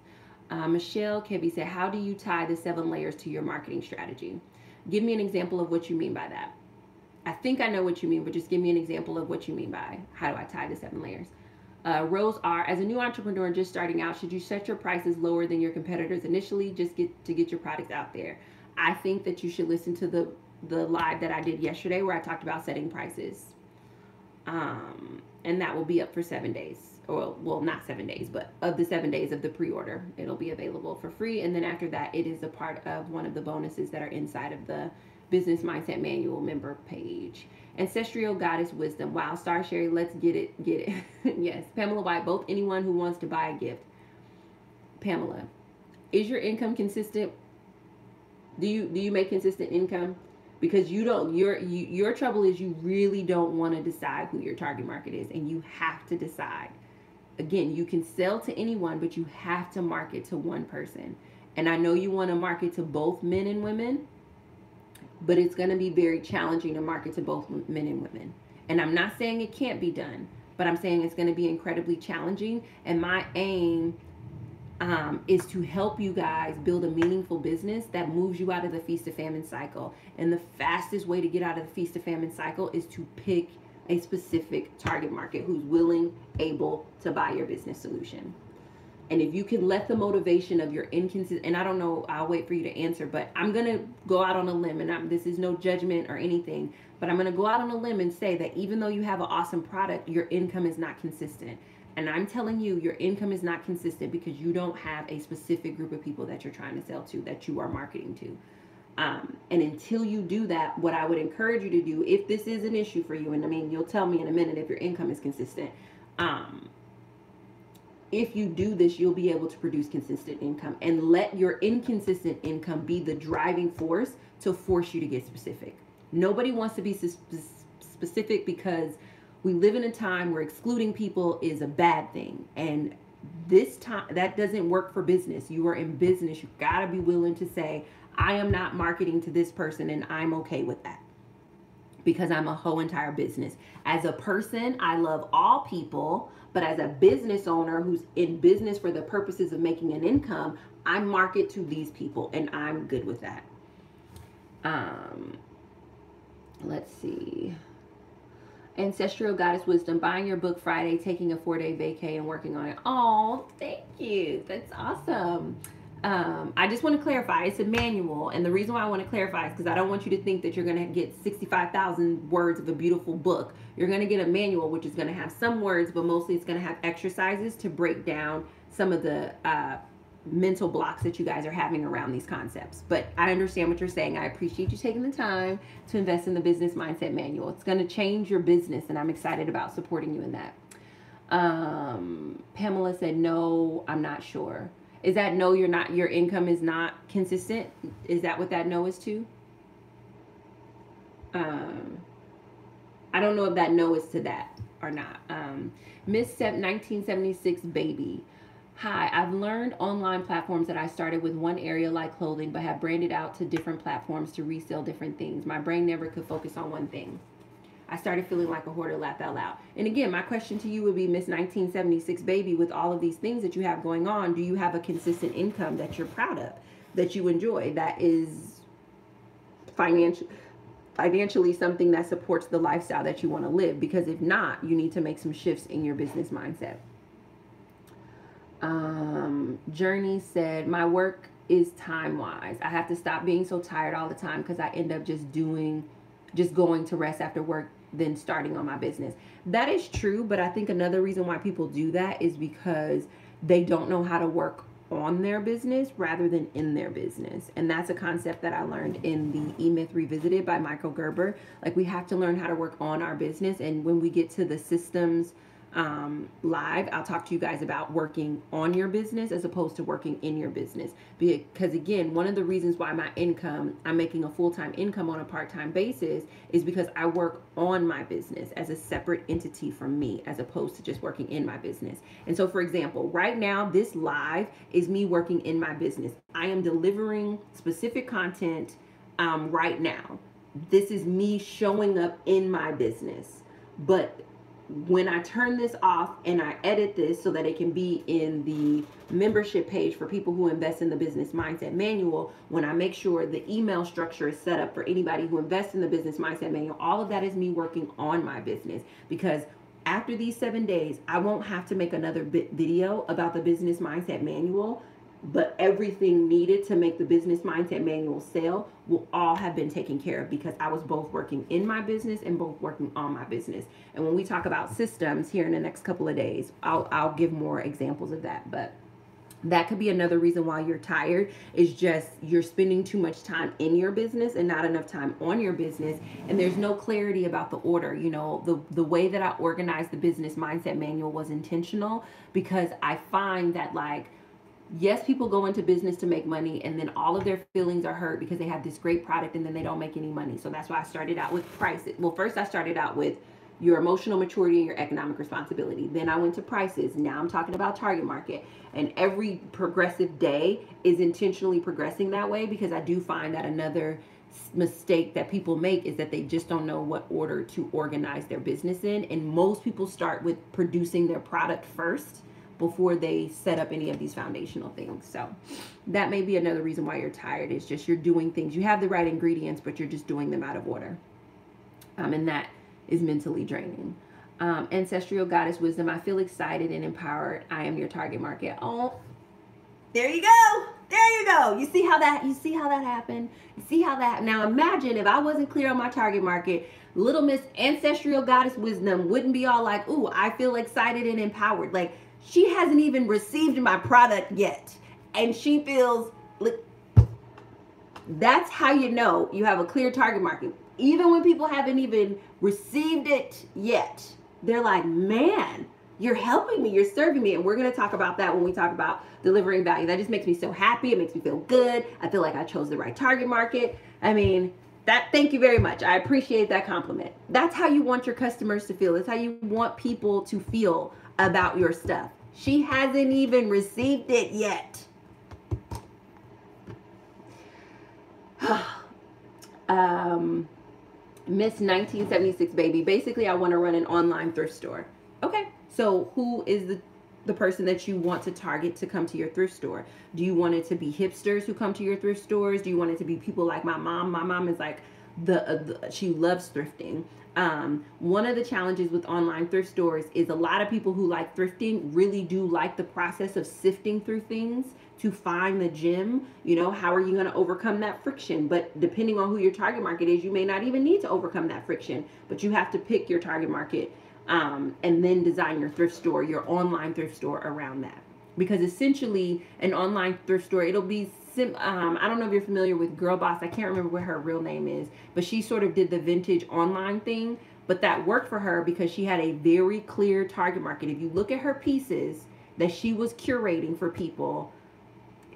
Michelle Kebby said, how do you tie the 7 layers to your marketing strategy? Give me an example of what you mean by that. I think I know what you mean, but just give me an example of what you mean by how do I tie the 7 layers. Rose R, as a new entrepreneur just starting out, should you set your prices lower than your competitors initially just to get your products out there? I think that you should listen to the live that I did yesterday where I talked about setting prices. And that will be up for 7 days. Or, well, not 7 days, but of the 7 days of the pre-order, it'll be available for free. And then after that, it is a part of one of the bonuses that are inside of the Business Mindset Manual member page. Ancestral Goddess Wisdom. Wow, Star Sherry, let's get it. Yes. Pamela White, both anyone who wants to buy a gift. Pamela, is your income consistent? Do you make consistent income? Because you don't, your trouble is you really don't want to decide who your target market is, and you have to decide. Again, you can sell to anyone, but you have to market to one person. And I know you want to market to both men and women, but it's going to be very challenging to market to both men and women. And I'm not saying it can't be done, but I'm saying it's going to be incredibly challenging. And my aim is to help you guys build a meaningful business that moves you out of the feast to famine cycle. And the fastest way to get out of the feast to famine cycle is to pick a specific target market who's willing, able to buy your business solution. And if you can let the motivation of your inconsistent, and I don't know, I'll wait for you to answer, but I'm going to go out on a limb, and this is no judgment or anything, but I'm going to go out on a limb and say that even though you have an awesome product, your income is not consistent. And I'm telling you, your income is not consistent because you don't have a specific group of people that you're trying to sell to, that you are marketing to. And until you do that, what I would encourage you to do, if this is an issue for you, and I mean, you'll tell me in a minute if your income is consistent. If you do this, you'll be able to produce consistent income, and let your inconsistent income be the driving force to force you to get specific. Nobody wants to be specific because we live in a time where excluding people is a bad thing. And this time, that doesn't work for business. You are in business. You gotta be willing to say, I am not marketing to this person, and I'm okay with that because I'm a whole entire business. As a person, I love all people, but as a business owner who's in business for the purposes of making an income, I market to these people, and I'm good with that. Let's see. Ancestral Goddess Wisdom, buying your book Friday, taking a 4-day vacay and working on it. Oh, thank you. That's awesome. I just want to clarify, it's a manual, and the reason why I want to clarify is because I don't want you to think that you're going to get 65,000 words of a beautiful book. You're going to get a manual, which is going to have some words, but mostly it's going to have exercises to break down some of the mental blocks that you guys are having around these concepts. But I understand what you're saying. I appreciate you taking the time to invest in the Business Mindset Manual. It's going to change your business, and I'm excited about supporting you in that. Pamela said, no, I'm not sure. Is that no, your income is not consistent? Is that what that no is to? I don't know if that no is to that or not. Miss 1976 Baby. Hi, I've learned online platforms that I started with one area like clothing, but have branded out to different platforms to resell different things. My brain never could focus on one thing. I started feeling like a hoarder, laugh out loud. And again, my question to you would be, Miss 1976 Baby, with all of these things that you have going on, do you have a consistent income that you're proud of, that you enjoy, that is financially something that supports the lifestyle that you want to live? Because if not, you need to make some shifts in your business mindset. Journey said, my work is time-wise. I have to stop being so tired all the time because I end up just going to rest after work, then starting on my business. That is true, but I think another reason why people do that is because they don't know how to work on their business rather than in their business. And that's a concept that I learned in the E-Myth Revisited by Michael Gerber. Like, we have to learn how to work on our business, and when we get to the systems live, I'll talk to you guys about working on your business as opposed to working in your business. Because again, one of the reasons why my income, I'm making a full-time income on a part-time basis, is because I work on my business as a separate entity from me, as opposed to just working in my business. And so, for example, right now, this live is me working in my business. I am delivering specific content right now. This is me showing up in my business. But when I turn this off and I edit this so that it can be in the membership page for people who invest in the Business Mindset Manual, when I make sure the email structure is set up for anybody who invests in the Business Mindset Manual, all of that is me working on my business. Because after these 7 days, I won't have to make another video about the Business Mindset Manual, but everything needed to make the Business Mindset Manual sale will all have been taken care of, because I was both working in my business and both working on my business. And when we talk about systems here in the next couple of days, I'll give more examples of that. But that could be another reason why you're tired, is just you're spending too much time in your business and not enough time on your business, and there's no clarity about the order. You know, the way that I organized the Business Mindset Manual was intentional, because I find that, like, yes, people go into business to make money, and then all of their feelings are hurt because they have this great product and then they don't make any money. So that's why I started out with prices. Well, first I started out with your emotional maturity and your economic responsibility. Then I went to prices. Now I'm talking about target market. And every progressive day is intentionally progressing that way, because I do find that another mistake that people make is that they just don't know what order to organize their business in. And most people start with producing their product first before they set up any of these foundational things. So that may be another reason why you're tired. It's just you're doing things. You have the right ingredients, but you're just doing them out of order. And that is mentally draining. Ancestral Goddess Wisdom, I feel excited and empowered. I am your target market. Oh, there you go. There you go. You see how that happened? You see how that, now imagine if I wasn't clear on my target market, little Miss Ancestral Goddess Wisdom wouldn't be all like, ooh, I feel excited and empowered. Like, she hasn't even received my product yet, and she feels like, that's how you know you have a clear target market. Even when people haven't even received it yet, they're like, man, you're helping me, you're serving me. And we're going to talk about that when we talk about delivering value. That just makes me so happy. It makes me feel good. I feel like I chose the right target market. I mean, thank you very much. I appreciate that compliment. That's how you want your customers to feel. That's how you want people to feel about your stuff. She hasn't even received it yet. Miss 1976 baby. Basically, I want to run an online thrift store. Okay, so who is the person that you want to target to come to your thrift store? Do you want it to be hipsters who come to your thrift stores? Do you want it to be people like my mom? My mom is like she loves thrifting. One of the challenges with online thrift stores is a lot of people who like thrifting really do like the process of sifting through things to find the gem. You know, how are you going to overcome that friction? But depending on who your target market is, you may not even need to overcome that friction, but you have to pick your target market, and then design your thrift store, your online thrift store around that. Because essentially an online thrift store, it'll be I don't know if you're familiar with Girl Boss. I can't remember what her real name is, but she sort of did the vintage online thing, but that worked for her because she had a very clear target market. If you look at her pieces that she was curating for people,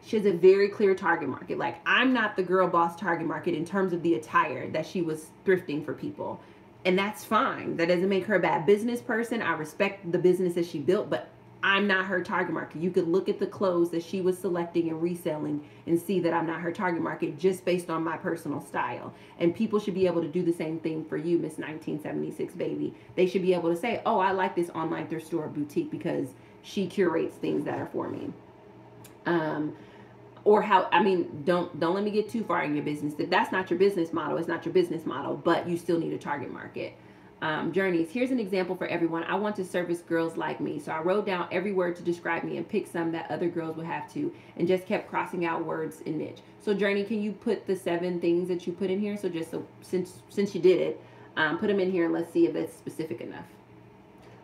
she has a very clear target market. Like, I'm not the Girl Boss target market in terms of the attire that she was thrifting for people. And that's fine. That doesn't make her a bad business person. I respect the business that she built, but I'm not her target market. You could look at the clothes that she was selecting and reselling and see that I'm not her target market just based on my personal style. And people should be able to do the same thing for you, Miss 1976 baby. They should be able to say, oh, I like this online thrift store boutique because she curates things that are for me. Or how, I mean, don't let me get too far in your business. If that's not your business model, it's not your business model, but you still need a target market. Journeys. Here's an example for everyone. I want to service girls like me. So I wrote down every word to describe me and picked some that other girls would have to, and just kept crossing out words in niche. So Journey, can you put the 7 things that you put in here? So just so, since you did it, put them in here and let's see if that's specific enough.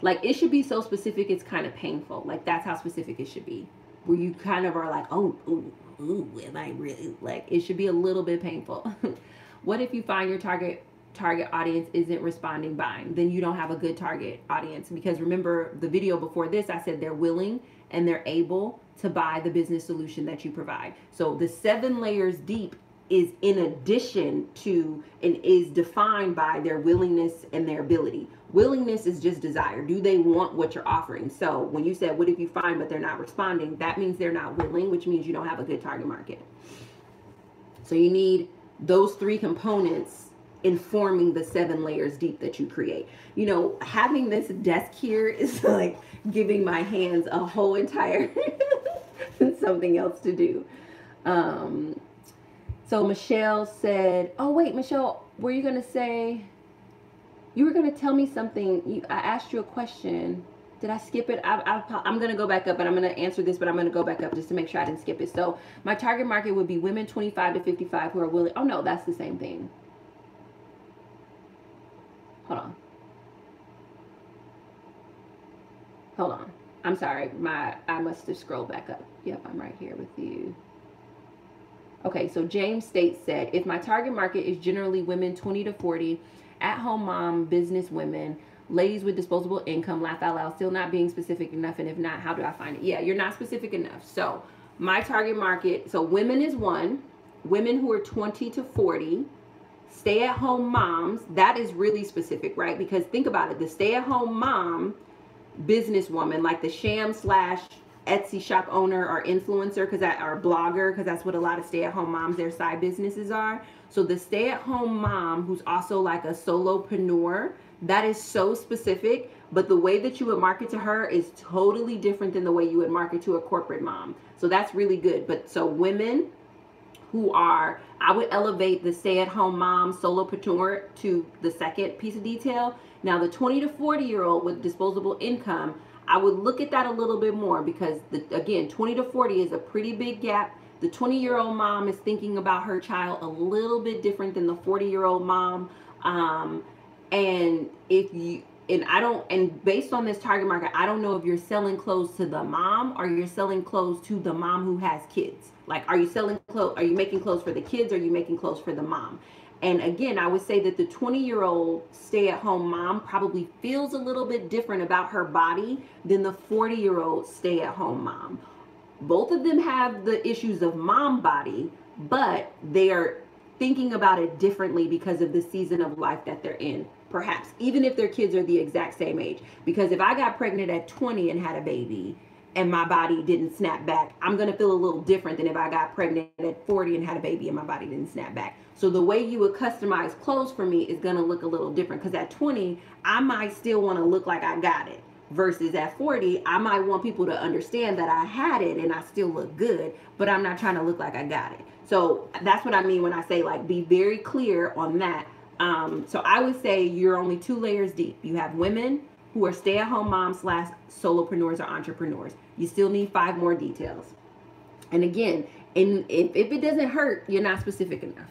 Like, it should be so specific it's kind of painful. Like, that's how specific it should be. Where you kind of are like, oh, ooh, am I really? Like, it should be a little bit painful. What if you find your target audience isn't responding, buying? Then you don't have a good target audience. Because remember the video before this, I said they're willing and they're able to buy the business solution that you provide. So the 7 layers deep is in addition to and is defined by their willingness and their ability. Willingness is just desire. Do they want what you're offering? So when you said, what if you find but they're not responding? That means they're not willing, which means you don't have a good target market. So you need those 3 components informing the 7 layers deep that you create. You know, having this desk here is like giving my hands a whole entire something else to do. So Michelle said, oh wait, Michelle, were you gonna say, you were gonna tell me something? I asked you a question. Did I skip it? I'm going to go back up, and I'm going to answer this, but I'm going to go back up just to make sure I didn't skip it. So my target market would be women 25 to 55 who are willing. Oh, no, that's the same thing. Hold on. Hold on. I'm sorry. I must have scrolled back up. Yep, I'm right here with you. Okay, so James State said, if my target market is generally women 20 to 40, at-home mom, business women, ladies with disposable income, laugh out loud, still not being specific enough, and if not, how do I find it? Yeah, you're not specific enough. So my target market, so women is one, women who are 20 to 40, stay-at-home moms, that is really specific, right? Because think about it, the stay-at-home mom, businesswoman, like the sham / Etsy shop owner or influencer, or blogger, because that's what a lot of stay-at-home moms, their side businesses are. So the stay-at-home mom who's also like a solopreneur, that is so specific, but the way that you would market to her is totally different than the way you would market to a corporate mom. So that's really good. But so women who are, I would elevate the stay-at-home mom, solopreneur to the second piece of detail. Now the 20 to 40-year-old with disposable income, I would look at that a little bit more because, again, 20 to 40 is a pretty big gap. The 20-year-old mom is thinking about her child a little bit different than the 40-year-old mom. And based on this target market, I don't know if you're selling clothes to the mom or you're selling clothes to the mom who has kids. Like, are you making clothes for the kids or are you making clothes for the mom? And again, I would say that the 20-year-old stay-at-home mom probably feels a little bit different about her body than the 40-year-old stay-at-home mom. Both of them have the issues of mom body, but they are thinking about it differently because of the season of life that they're in, perhaps, even if their kids are the exact same age. Because if I got pregnant at 20 and had a baby and my body didn't snap back, I'm going to feel a little different than if I got pregnant at 40 and had a baby and my body didn't snap back. So the way you would customize clothes for me is going to look a little different, because at 20, I might still want to look like I got it. Versus at 40, I might want people to understand that I had it and I still look good, but I'm not trying to look like I got it. So that's what I mean when I say, like, be very clear on that. So I would say you're only 2 layers deep. You have women who are stay-at-home moms / solopreneurs or entrepreneurs. You still need 5 more details. And again, if it doesn't hurt, you're not specific enough.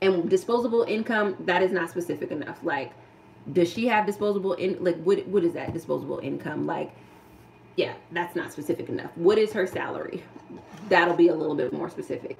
And disposable income, that is not specific enough. Like, does she have disposable what is that disposable income? Like, yeah, that's not specific enough. What is her salary? That'll be a little bit more specific.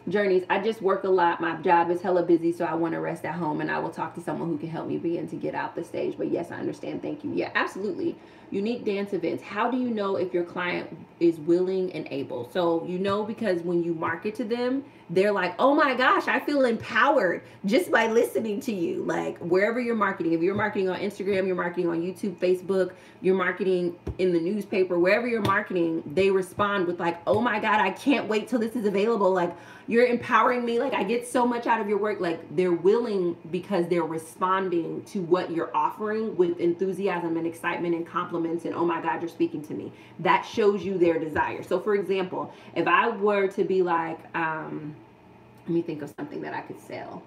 Journeys, I just work a lot. My job is hella busy, so I want to rest at home, and I will talk to someone who can help me begin to get out the stage. But yes, I understand. Thank you. Yeah, absolutely. Unique dance events. How do you know if your client is willing and able? So you know, because when you market to them, they're like, oh my gosh, I feel empowered just by listening to you. Like, wherever you're marketing, if you're marketing on Instagram, you're marketing on YouTube, Facebook, you're marketing in the newspaper, wherever you're marketing, they respond with like, oh my God, I can't wait till this is available. Like, you're empowering me. Like, I get so much out of your work. Like, they're willing because they're responding to what you're offering with enthusiasm and excitement and compliments and, oh my God, you're speaking to me. That shows you their desire. So for example, if I were to be like, let me think of something that I could sell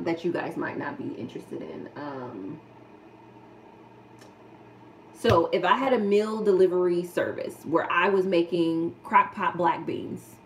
that you guys might not be interested in. So if I had a meal delivery service where I was making crock pot black beans,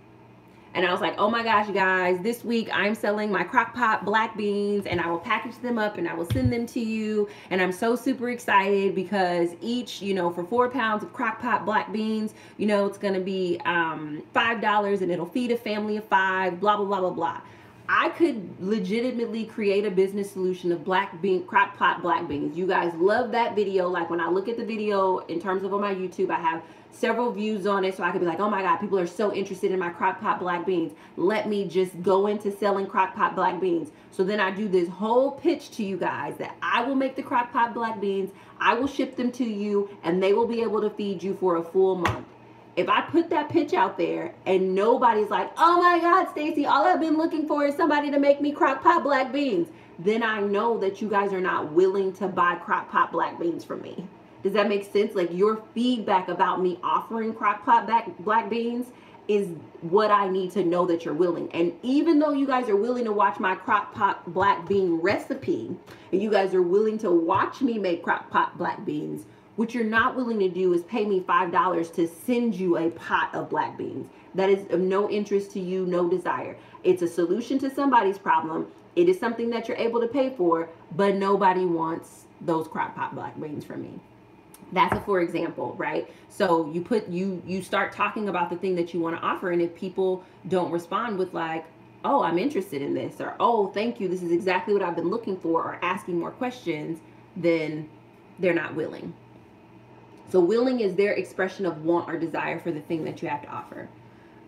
and I was like, oh my gosh, you guys, this week I'm selling my crock pot black beans, and I will package them up and I will send them to you. And I'm so super excited because each, for 4 pounds of crock pot black beans, it's going to be $5 and it'll feed a family of 5, blah, blah, blah, blah, blah. I could legitimately create a business solution of crock pot black beans. You guys love that video. Like, when I look at the video in terms of on my YouTube, I have several views on it, so I could be like, oh my God, people are so interested in my crock pot black beans. Let me just go into selling crock pot black beans. So then I do this whole pitch to you guys that I will make the crock pot black beans, I will ship them to you, and they will be able to feed you for a full month. If I put that pitch out there and nobody's like, oh my God, Stacey, all I've been looking for is somebody to make me crock pot black beans, then I know that you guys are not willing to buy crock pot black beans from me. Does that make sense? Like, your feedback about me offering crock pot black beans is what I need to know that you're willing. And even though you guys are willing to watch my crock pot black bean recipe, and you guys are willing to watch me make crock pot black beans, what you're not willing to do is pay me $5 to send you a pot of black beans. That is of no interest to you, no desire. It's a solution to somebody's problem. It is something that you're able to pay for, but nobody wants those crock pot black beans from me. That's a for example, right? So you start talking about the thing that you want to offer, and if people don't respond with like, oh, I'm interested in this, or oh, thank you, this is exactly what I've been looking for, or asking more questions, then they're not willing. So willing is their expression of want or desire for the thing that you have to offer.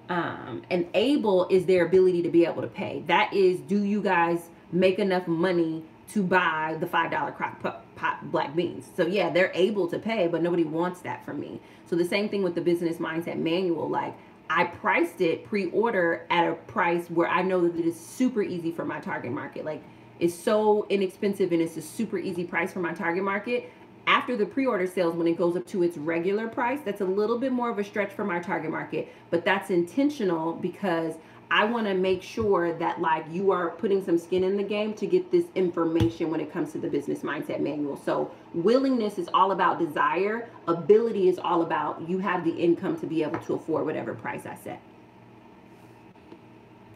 And able is their ability to be able to pay. That is, do you guys make enough money to buy the $5 crock pot black beans? So yeah, they're able to pay, but nobody wants that from me. So the same thing with the business mindset manual. Like, I priced it pre-order at a price where I know that it is super easy for my target market. Like, it's so inexpensive and it's a super easy price for my target market. After the pre-order sales, when it goes up to its regular price, that's a little bit more of a stretch for my target market, but that's intentional because I want to make sure that like you are putting some skin in the game to get this information when it comes to the business mindset manual. So willingness is all about desire. Ability is all about you have the income to be able to afford whatever price I set.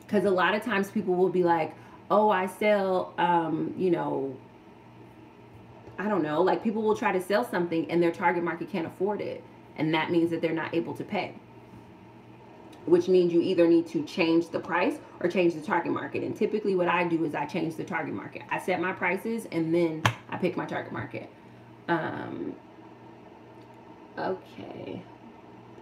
Because a lot of times people will be like, oh, I sell, I don't know, like people will try to sell something and their target market can't afford it. And that means that they're not able to pay, which means you either need to change the price or change the target market. And typically what I do is I change the target market. I set my prices and then I pick my target market. Okay.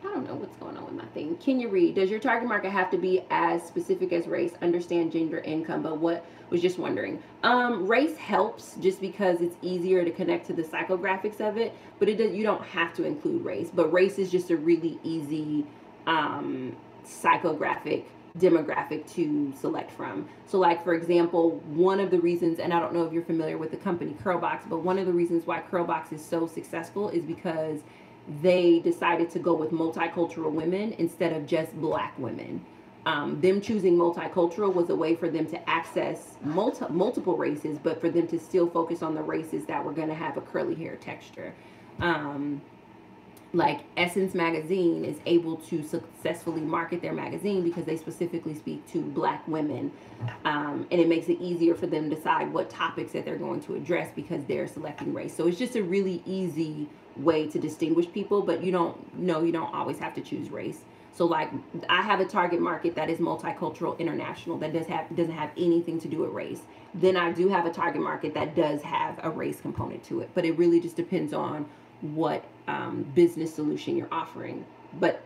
I don't know what's going on with my thing. Can you read? Does your target market have to be as specific as race? Understand gender, income, but what was just wondering. Race helps just because it's easier to connect to the psychographics of it, but you don't have to include race. But race is just a really easy psychographic demographic to select from. So like, for example, one of the reasons, and I don't know if you're familiar with the company Curlbox, but one of the reasons why Curlbox is so successful is because they decided to go with multicultural women instead of just black women. Them choosing multicultural was a way for them to access multiple races, but for them to still focus on the races that were going to have a curly hair texture. Like Essence Magazine is able to successfully market their magazine because they specifically speak to black women. And it makes it easier for them to decide what topics that they're going to address because they're selecting race. So it's just a really easy way to distinguish people, but you don't always have to choose race. So like, I have a target market that is multicultural international that doesn't have anything to do with race. Then I do have a target market that does have a race component to it, but it really just depends on what business solution you're offering. But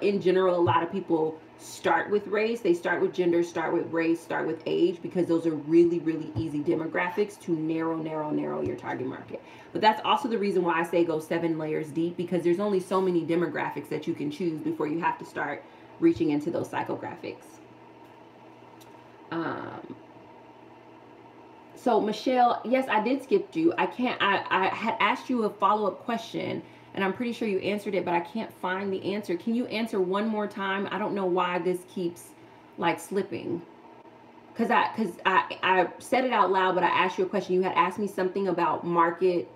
in general, a lot of people start with race, they start with gender, start with race, start with age, because those are really, really easy demographics to narrow your target market. But that's also the reason why I say go 7 layers deep, because there's only so many demographics that you can choose before you have to start reaching into those psychographics. So Michelle, yes, I did skip you. I had asked you a follow-up question and I'm pretty sure you answered it, but I can't find the answer. Can you answer one more time? I don't know why this keeps like slipping. Cause I said it out loud, but I asked you a question. You had asked me something about market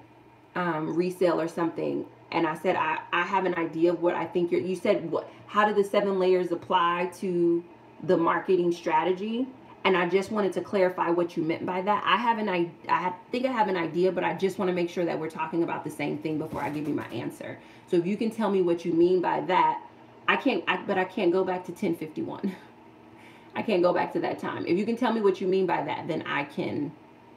resale or something. And I said, I have an idea of what I think you said, how do the 7 layers apply to the marketing strategy? And I just wanted to clarify what you meant by that. I think I have an idea, but I just want to make sure that we're talking about the same thing before I give you my answer. So if you can tell me what you mean by that, but I can't go back to 1051. I can't go back to that time. If you can tell me what you mean by that, then I can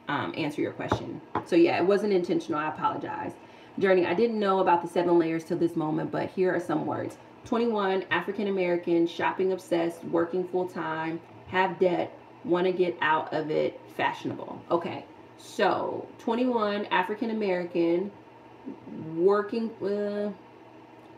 answer your question. So yeah, it wasn't intentional. I apologize. Journey, I didn't know about the 7 layers till this moment, but here are some words. 21, African American, shopping obsessed, working full time, have debt, want to get out of it, fashionable. Okay, so 21, African American, working,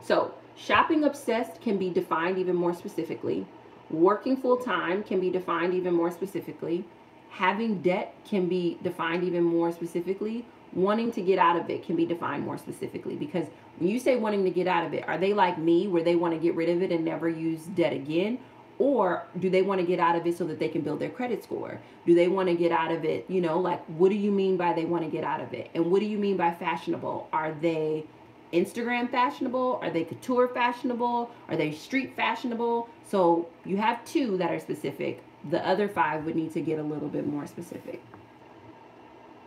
so Shopping obsessed can be defined even more specifically. Working full time can be defined even more specifically. Having debt can be defined even more specifically. Wanting to get out of it can be defined more specifically, because when you say wanting to get out of it, are they like me where they want to get rid of it and never use debt again? Or do they want to get out of it so that they can build their credit score? Do they want to get out of it? You know, like, what do you mean by they want to get out of it? And what do you mean by fashionable? Are they Instagram fashionable? Are they couture fashionable? Are they street fashionable? So you have 2 that are specific. The other 5 would need to get a little bit more specific.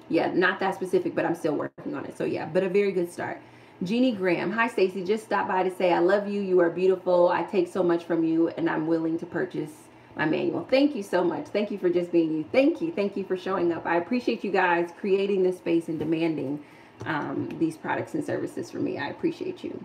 Yeah, not that specific, but I'm still working on it. So yeah, but a very good start. Jeannie Graham. Hi, Stacey. Just stopped by to say I love you. You are beautiful. I take so much from you, and I'm willing to purchase my manual. Thank you so much. Thank you for just being you. Thank you. Thank you for showing up. I appreciate you guys creating this space and demanding these products and services for me. I appreciate you.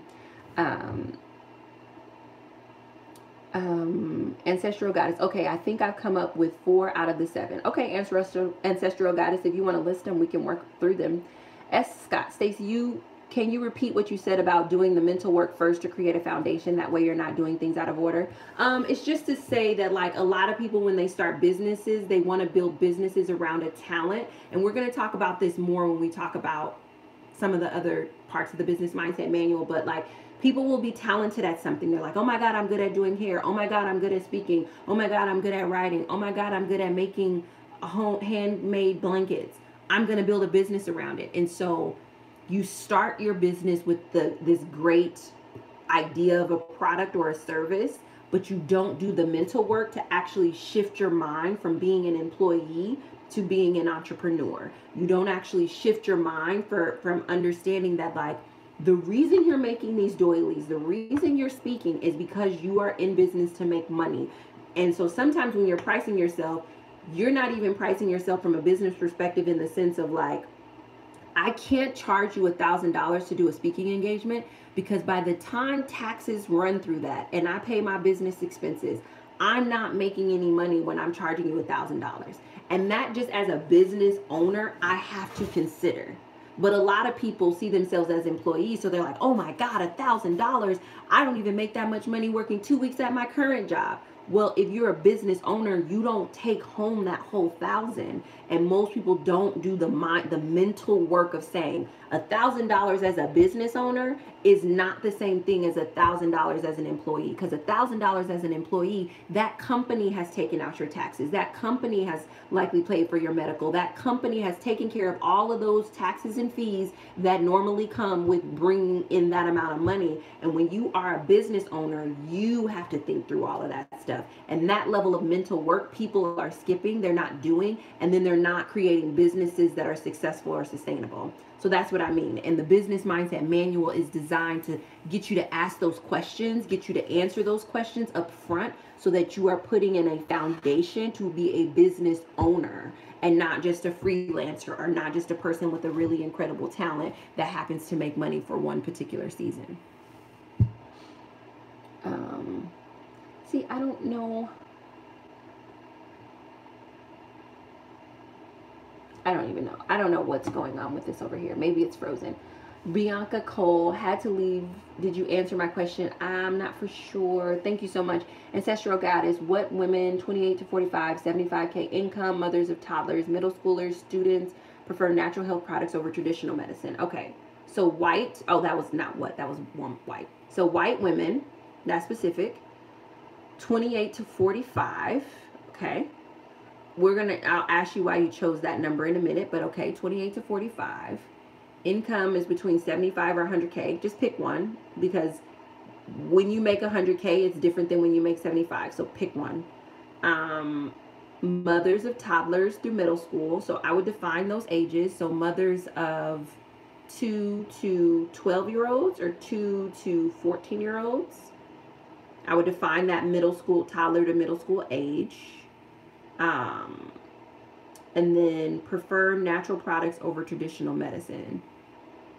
Ancestral Goddess. Okay, I think I've come up with 4 out of the 7. Okay, Ancestral Goddess, if you want to list them, we can work through them. S. Scott. Stacey, can you repeat what you said about doing the mental work first to create a foundation? That way you're not doing things out of order. It's just to say that, like, a lot of people, when they start businesses, they want to build businesses around a talent. And we're going to talk about this more when we talk about some of the other parts of the business mindset manual. But, like, people will be talented at something. They're like, oh my God, I'm good at doing hair. Oh my God, I'm good at speaking. Oh my God, I'm good at writing. Oh my God, I'm good at making handmade blankets. I'm going to build a business around it. And so you start your business with this great idea of a product or a service, but you don't do the mental work to actually shift your mind from being an employee to being an entrepreneur. You don't actually shift your mind from understanding that, like, the reason you're making these doilies, the reason you're speaking is because you are in business to make money. And so sometimes when you're pricing yourself, you're not even pricing yourself from a business perspective, in the sense of, like, I can't charge you $1,000 to do a speaking engagement, because by the time taxes run through that and I pay my business expenses, I'm not making any money when I'm charging you $1,000. And that, just as a business owner, I have to consider. But a lot of people see themselves as employees, so they're like, oh my God, $1,000. I don't even make that much money working 2 weeks at my current job. Well, if you're a business owner, you don't take home that whole $1,000. And most people don't do the mental work of saying $1,000 as a business owner is not the same thing as $1,000 as an employee. Because $1,000 as an employee, that company has taken out your taxes. That company has likely paid for your medical. That company has taken care of all of those taxes and fees that normally come with bringing in that amount of money. And when you are a business owner, you have to think through all of that stuff. And that level of mental work, people are skipping, they're not doing, and then they're not creating businesses that are successful or sustainable. So that's what I mean. And the business mindset manual is designed to get you to ask those questions, get you to answer those questions up front, so that you are putting in a foundation to be a business owner and not just a freelancer, or not just a person with a really incredible talent that happens to make money for one particular season. See, I don't know. I don't even know. I don't know what's going on with this over here. Maybe it's frozen. Bianca Cole, had to leave. Did you answer my question? I'm not for sure. Thank you so much. Ancestral Goddess, what women 28 to 45, 75K income, mothers of toddlers, middle schoolers, students prefer natural health products over traditional medicine? Okay. So white, oh, that was not what, that was one white. So white women, that's specific. 28 to 45, okay. I'll ask you why you chose that number in a minute, but okay, 28 to 45. Income is between 75 or 100K. Just pick one, because when you make 100K, it's different than when you make 75. So pick one. Mothers of toddlers through middle school. So I would define those ages. So mothers of 2 to 12-year-olds or 2 to 14-year-olds. I would define that middle school, toddler to middle school age. And then prefer natural products over traditional medicine.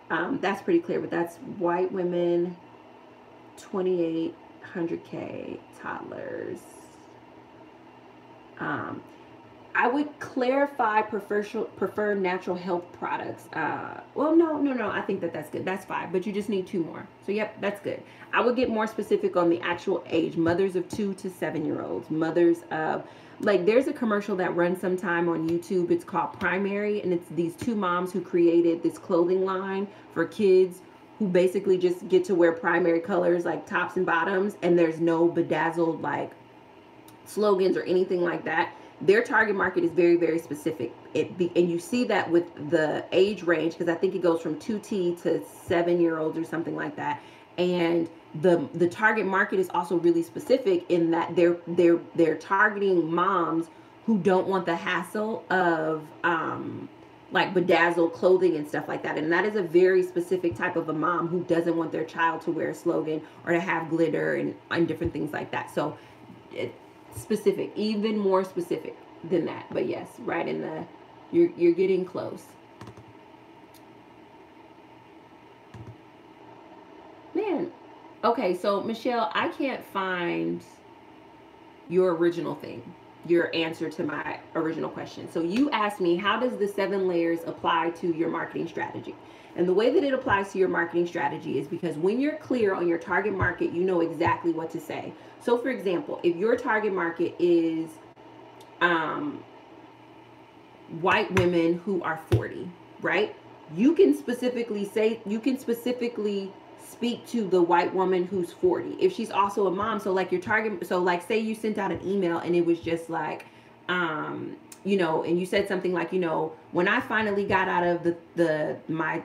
That's pretty clear, but that's white women, 28, 100K, toddlers. I would clarify prefer natural health products. Well, no. I think that's good. That's fine. But you just need 2 more. So yep, that's good. I would get more specific on the actual age. Mothers of 2 to 7-year-olds. Mothers of, like, there's a commercial that runs sometime on YouTube. It's called Primary, and it's these 2 moms who created this clothing line for kids who basically just get to wear primary colors like tops and bottoms, and there's no bedazzled like slogans or anything like that. Their target market is very, very specific. And you see that with the age range, because I think it goes from 2T to 7-year-olds or something like that. And the target market is also really specific in that they're targeting moms who don't want the hassle of like bedazzled clothing and stuff like that. And that is a very specific type of a mom who doesn't want their child to wear a slogan or to have glitter and different things like that. So specific, even more specific than that. But yes, right in the, you're getting close. Man. Okay, so Michelle, I can't find your original thing, your answer to my original question. So you asked me, how does the 7 layers apply to your marketing strategy? And the way that it applies to your marketing strategy is because when you're clear on your target market, you know exactly what to say. So for example, if your target market is white women who are 40, right? You can specifically speak to the white woman who's 40. If she's also a mom, so like your target, so like say you sent out an email and it was just like, you know, and you said something like, you know, when I finally got out of my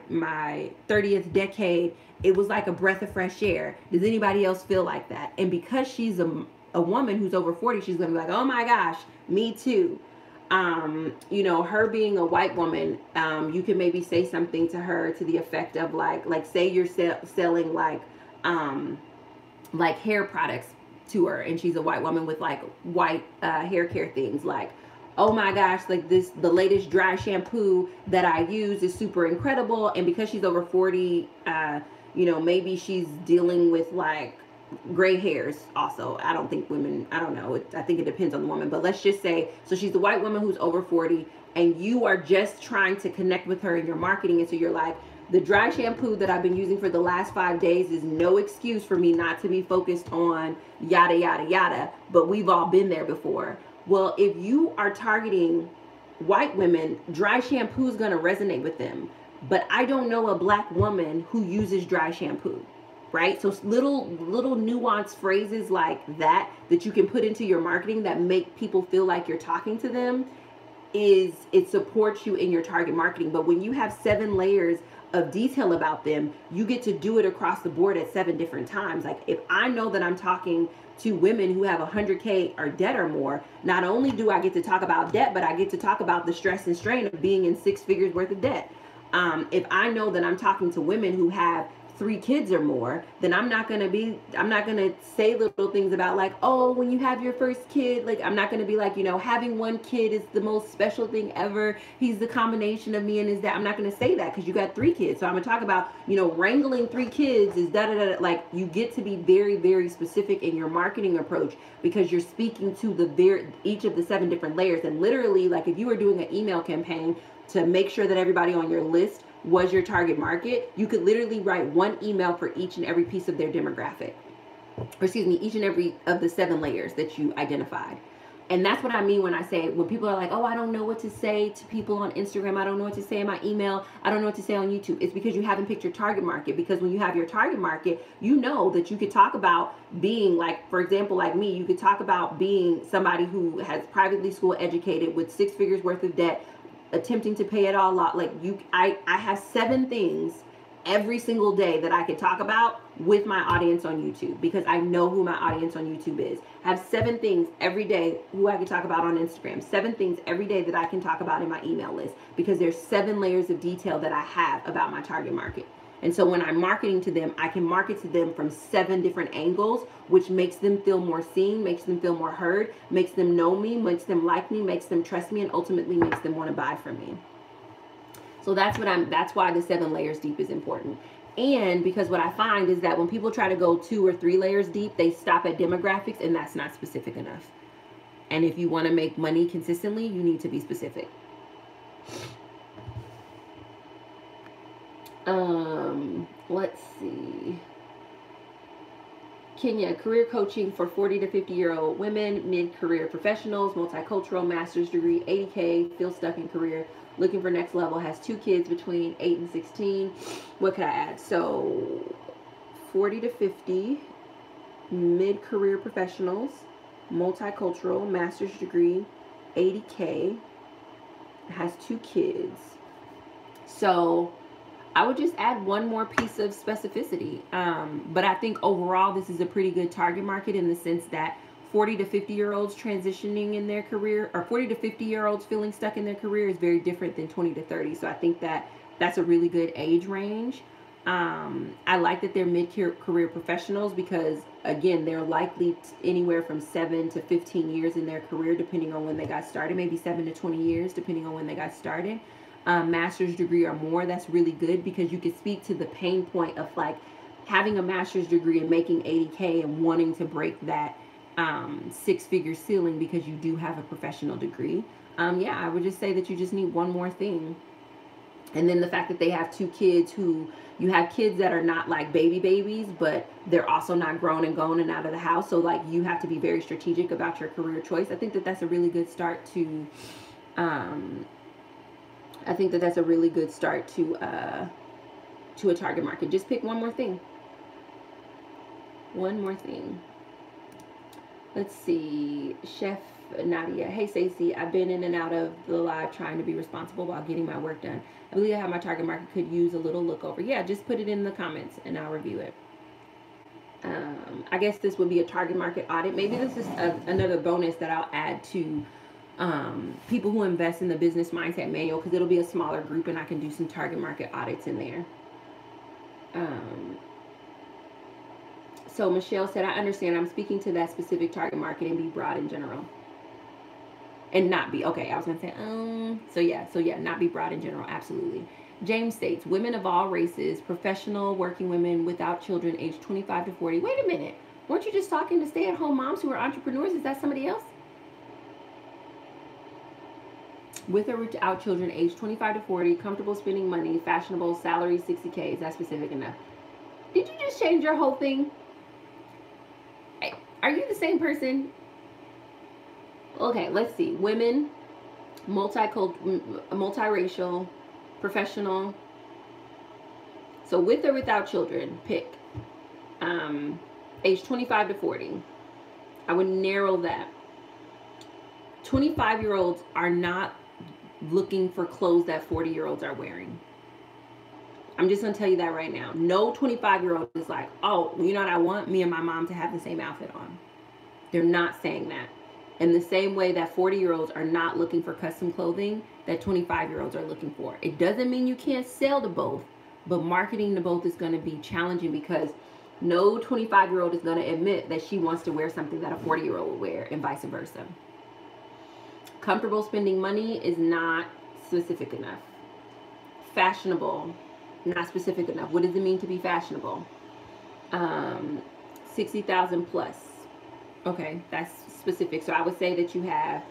30th decade, it was like a breath of fresh air. Does anybody else feel like that? And because she's a woman who's over 40, she's gonna be like, oh my gosh, me too. You know, her being a white woman, you can maybe say something to her to the effect of like say you're selling like hair products to her, and she's a white woman with like white hair care things, like, oh my gosh, like the latest dry shampoo that I use is super incredible. And because she's over 40, you know, maybe she's dealing with like gray hairs also. I don't think women, I don't know, I think it depends on the woman, but let's just say, so she's the white woman who's over 40, and you are just trying to connect with her in your marketing. And so you're like, the dry shampoo that I've been using for the last 5 days is no excuse for me not to be focused on yada yada yada, but we've all been there before. Well, if you are targeting white women, dry shampoo is going to resonate with them. But I don't know a black woman who uses dry shampoo, right? So little nuanced phrases like that you can put into your marketing that make people feel like you're talking to them, it supports you in your target marketing. But when you have 7 layers of detail about them, you get to do it across the board at 7 different times. Like if I know that I'm talking to women who have 100K or debt or more, not only do I get to talk about debt, but I get to talk about the stress and strain of being in 6 figures worth of debt. If I know that I'm talking to women who have 3 kids or more, then I'm not gonna say little things about like, oh, when you have your first kid, like I'm not gonna be like, you know, having 1 kid is the most special thing ever. He's the combination of me and his dad. I'm not gonna say that because you got 3 kids. So I'm gonna talk about, you know, wrangling 3 kids is da da da. Like you get to be very, very specific in your marketing approach because you're speaking to each of the 7 different layers. And literally, like if you were doing an email campaign to make sure that everybody on your list was your target market, you could literally write 1 email for each and every piece of their demographic, or excuse me, each and every of the 7 layers that you identified. And that's what I mean when I say, when people are like, oh, I don't know what to say to people on Instagram, I don't know what to say in my email, I don't know what to say on YouTube. It's because you haven't picked your target market. Because when you have your target market, you know that you could talk about being like, for example, like me, you could talk about being somebody who has privately school educated with 6 figures worth of debt, attempting to pay it all off. Like I have 7 things every single day that I could talk about with my audience on YouTube, because I know who my audience on YouTube is. I have 7 things every day who I can talk about on Instagram, 7 things every day that I can talk about in my email list, because there's 7 layers of detail that I have about my target market. And so when I'm marketing to them, I can market to them from 7 different angles, which makes them feel more seen, makes them feel more heard, makes them know me, makes them like me, makes them trust me, and ultimately makes them want to buy from me. So that's why the 7 layers deep is important. And because what I find is that when people try to go 2 or 3 layers deep, they stop at demographics, and that's not specific enough. And if you want to make money consistently, you need to be specific. Let's see. Kenya, career coaching for 40 to 50-year-old women, mid-career professionals, multicultural, master's degree, 80K, feel stuck in career, looking for next level, has 2 kids between 8 and 16. What could I add? So 40 to 50, mid-career professionals, multicultural, master's degree, 80K, has 2 kids. So I would just add one more piece of specificity. But I think overall, this is a pretty good target market in the sense that 40 to 50-year-olds transitioning in their career, or 40 to 50-year-olds feeling stuck in their career, is very different than 20 to 30. So I think that that's a really good age range. I like that they're mid-career professionals because, again, they're likely anywhere from 7 to 15 years in their career, depending on when they got started, maybe 7 to 20 years, depending on when they got started. Master's degree or more, that's really good because you can speak to the pain point of like having a master's degree and making 80K and wanting to break that 6-figure ceiling because you do have a professional degree. Yeah, I would just say that you just need one more thing. And then the fact that they have 2 kids, who you have kids that are not like babies, but they're also not grown and going and out of the house. So like you have to be very strategic about your career choice. I think that that's a really good start to a target market. Just pick one more thing. One more thing. Let's see. Chef Nadia. Hey, Stacey. I've been in and out of the live trying to be responsible while getting my work done. I believe how my target market could use a little look over. Yeah, just put it in the comments and I'll review it. I guess this would be a target market audit. Maybe this is another bonus that I'll add to people who invest in the business mindset manual, because it'll be a smaller group and I can do some target market audits in there. So Michelle said, I understand. I'm speaking to that specific target market and be broad in general. And not be, okay, I was going to say, so yeah, not be broad in general. Absolutely. James states, women of all races, professional working women without children, age 25 to 40. Wait a minute. Weren't you just talking to stay-at-home moms who are entrepreneurs? Is that somebody else? With or without children, age 25 to 40, comfortable spending money, fashionable, salary 60K. Is that specific enough? Did you just change your whole thing? Are you the same person? Okay, let's see. Women, multiracial, professional. So with or without children, pick. Age 25 to 40. I would narrow that. 25-year-olds are not looking for clothes that 40-year-olds are wearing. I'm just going to tell you that right now. No 25-year-old is like, oh, you know what I want? Me and my mom to have the same outfit on. They're not saying that. In the same way that 40-year-olds are not looking for custom clothing that 25-year-olds are looking for. It doesn't mean you can't sell to both, but marketing to both is going to be challenging because no 25-year-old is going to admit that she wants to wear something that a 40-year-old would wear and vice versa. Comfortable spending money is not specific enough. Fashionable, not specific enough. What does it mean to be fashionable? 60,000 plus. Okay, that's specific. So I would say that you have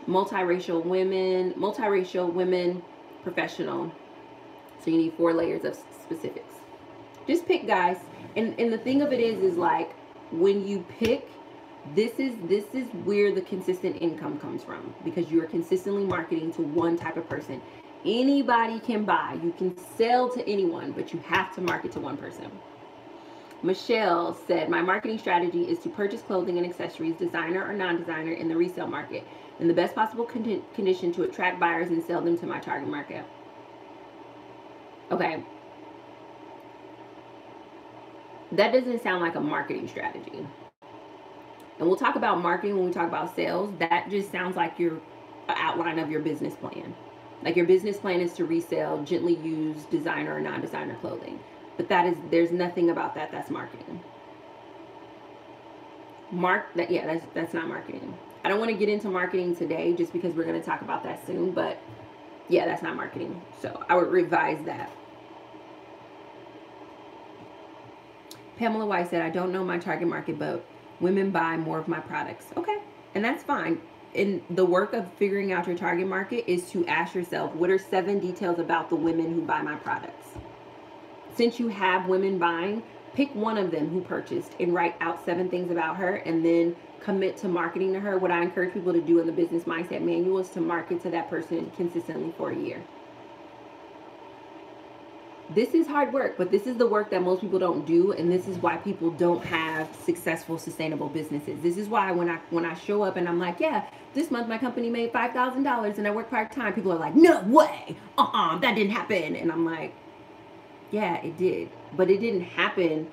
multiracial women, professional. So you need 4 layers of specifics. Just pick, guys. And the thing of it is like when you pick, this is where the consistent income comes from, because you are consistently marketing to one type of person. Anybody can buy. You can sell to anyone, but you have to market to one person. Michelle said, my marketing strategy is to purchase clothing and accessories, designer or non-designer, in the resale market in the best possible condition to attract buyers and sell them to my target market. Okay. That doesn't sound like a marketing strategy. And we'll talk about marketing when we talk about sales. That just sounds like your outline of your business plan. Like your business plan is to resell gently used designer or non-designer clothing. But there's nothing about that that's marketing. That's not marketing. I don't want to get into marketing today just because we're going to talk about that soon, but yeah, that's not marketing. So I would revise that. Pamela White said, I don't know my target market, but women buy more of my products. Okay, and that's fine. in the work of figuring out your target market is to ask yourself, what are 7 details about the women who buy my products? Since you have women buying, pick one of them who purchased and write out 7 things about her, and then commit to marketing to her. What I encourage people to do in the business mindset manual is to market to that person consistently for a year. This is hard work, but this is the work that most people don't do, and this is why people don't have successful, sustainable businesses. This is why when I show up and I'm like, yeah, this month my company made $5,000 and I work part-time, people are like, no way, that didn't happen. And I'm like, yeah, it did, but it didn't happen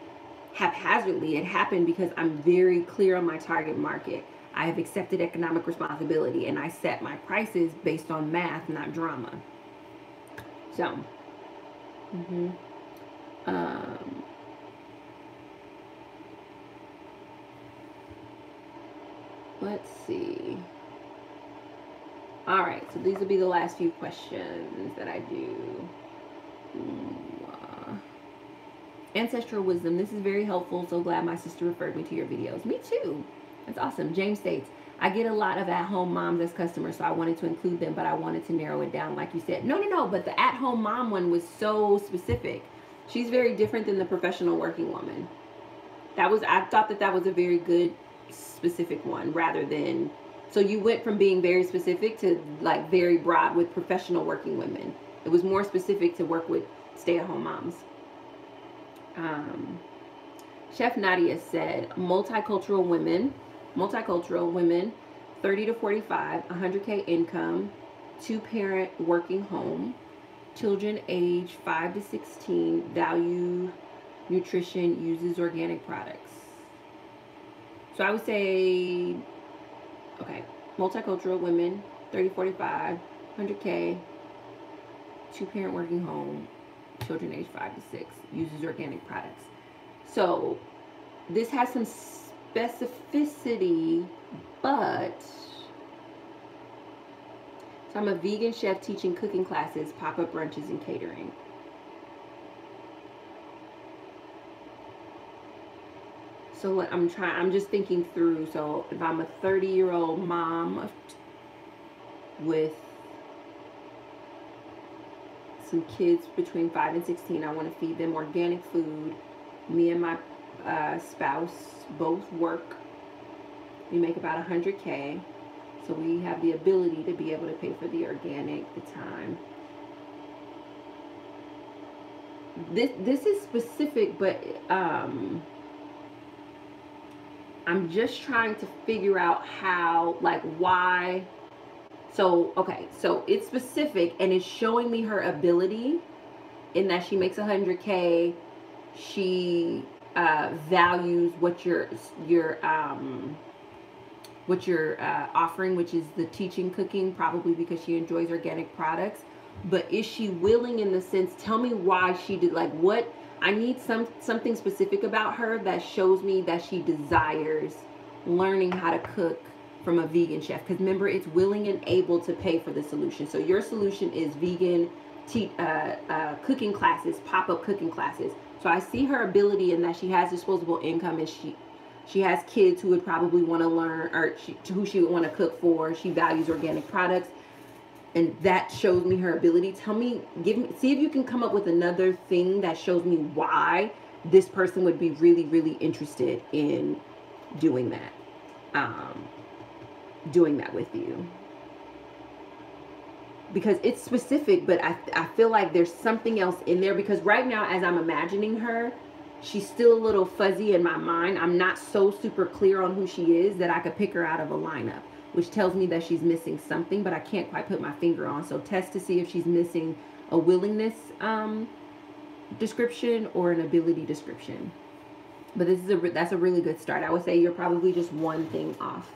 haphazardly. It happened because I'm very clear on my target market. I have accepted economic responsibility, and I set my prices based on math, not drama. So let's see. All right, so these will be the last few questions that I do. Ancestral wisdom. This is very helpful. So glad my sister referred me to your videos. Me too. That's awesome. James states, I get a lot of at-home moms as customers, so I wanted to include them, but I wanted to narrow it down like you said. No, but the at-home mom one was so specific. She's very different than the professional working woman. I thought that was a very good specific one, rather than, so you went from being very specific to like very broad with professional working women. It was more specific to work with stay-at-home moms. Chef Nadia said, multicultural women, 30 to 45, 100K income, 2-parent working home, children age 5 to 16, value nutrition, uses organic products. So I would say, okay, multicultural women, 30, 45, 100K, 2-parent working home, children age 5 to 6, uses organic products. So this has some specificity, but so I'm a vegan chef teaching cooking classes, pop-up brunches, and catering. So I'm just thinking through. So if I'm a 30-year-old mom with some kids between 5 and 16, I want to feed them organic food. Me and my spouse both work. We make about 100K, so we have the ability to be able to pay for the organic, the time. This is specific, but I'm just trying to figure out how, like, why. So, okay, so it's specific, and it's showing me her ability in that she makes 100K. She values what you're offering, which is the teaching cooking, probably because she enjoys organic products. But is she willing, in the sense, tell me why she did, like, what, I need something specific about her that shows me that she desires learning how to cook from a vegan chef. Because remember, it's willing and able to pay for the solution. So your solution is vegan cooking classes, pop-up cooking classes. So I see her ability in that she has disposable income, and she has kids who would probably want to learn, or who she would want to cook for. She values organic products, and that shows me her ability. See if you can come up with another thing that shows me why this person would be really, really interested in doing that with you. Because it's specific, but I feel like there's something else in there, because right now, as I'm imagining her, she's still a little fuzzy in my mind. I'm not so super clear on who she is that I could pick her out of a lineup, which tells me that she's missing something, but I can't quite put my finger on. So test to see if she's missing a willingness description or an ability description. But that's a really good start. I would say you're probably just one thing off.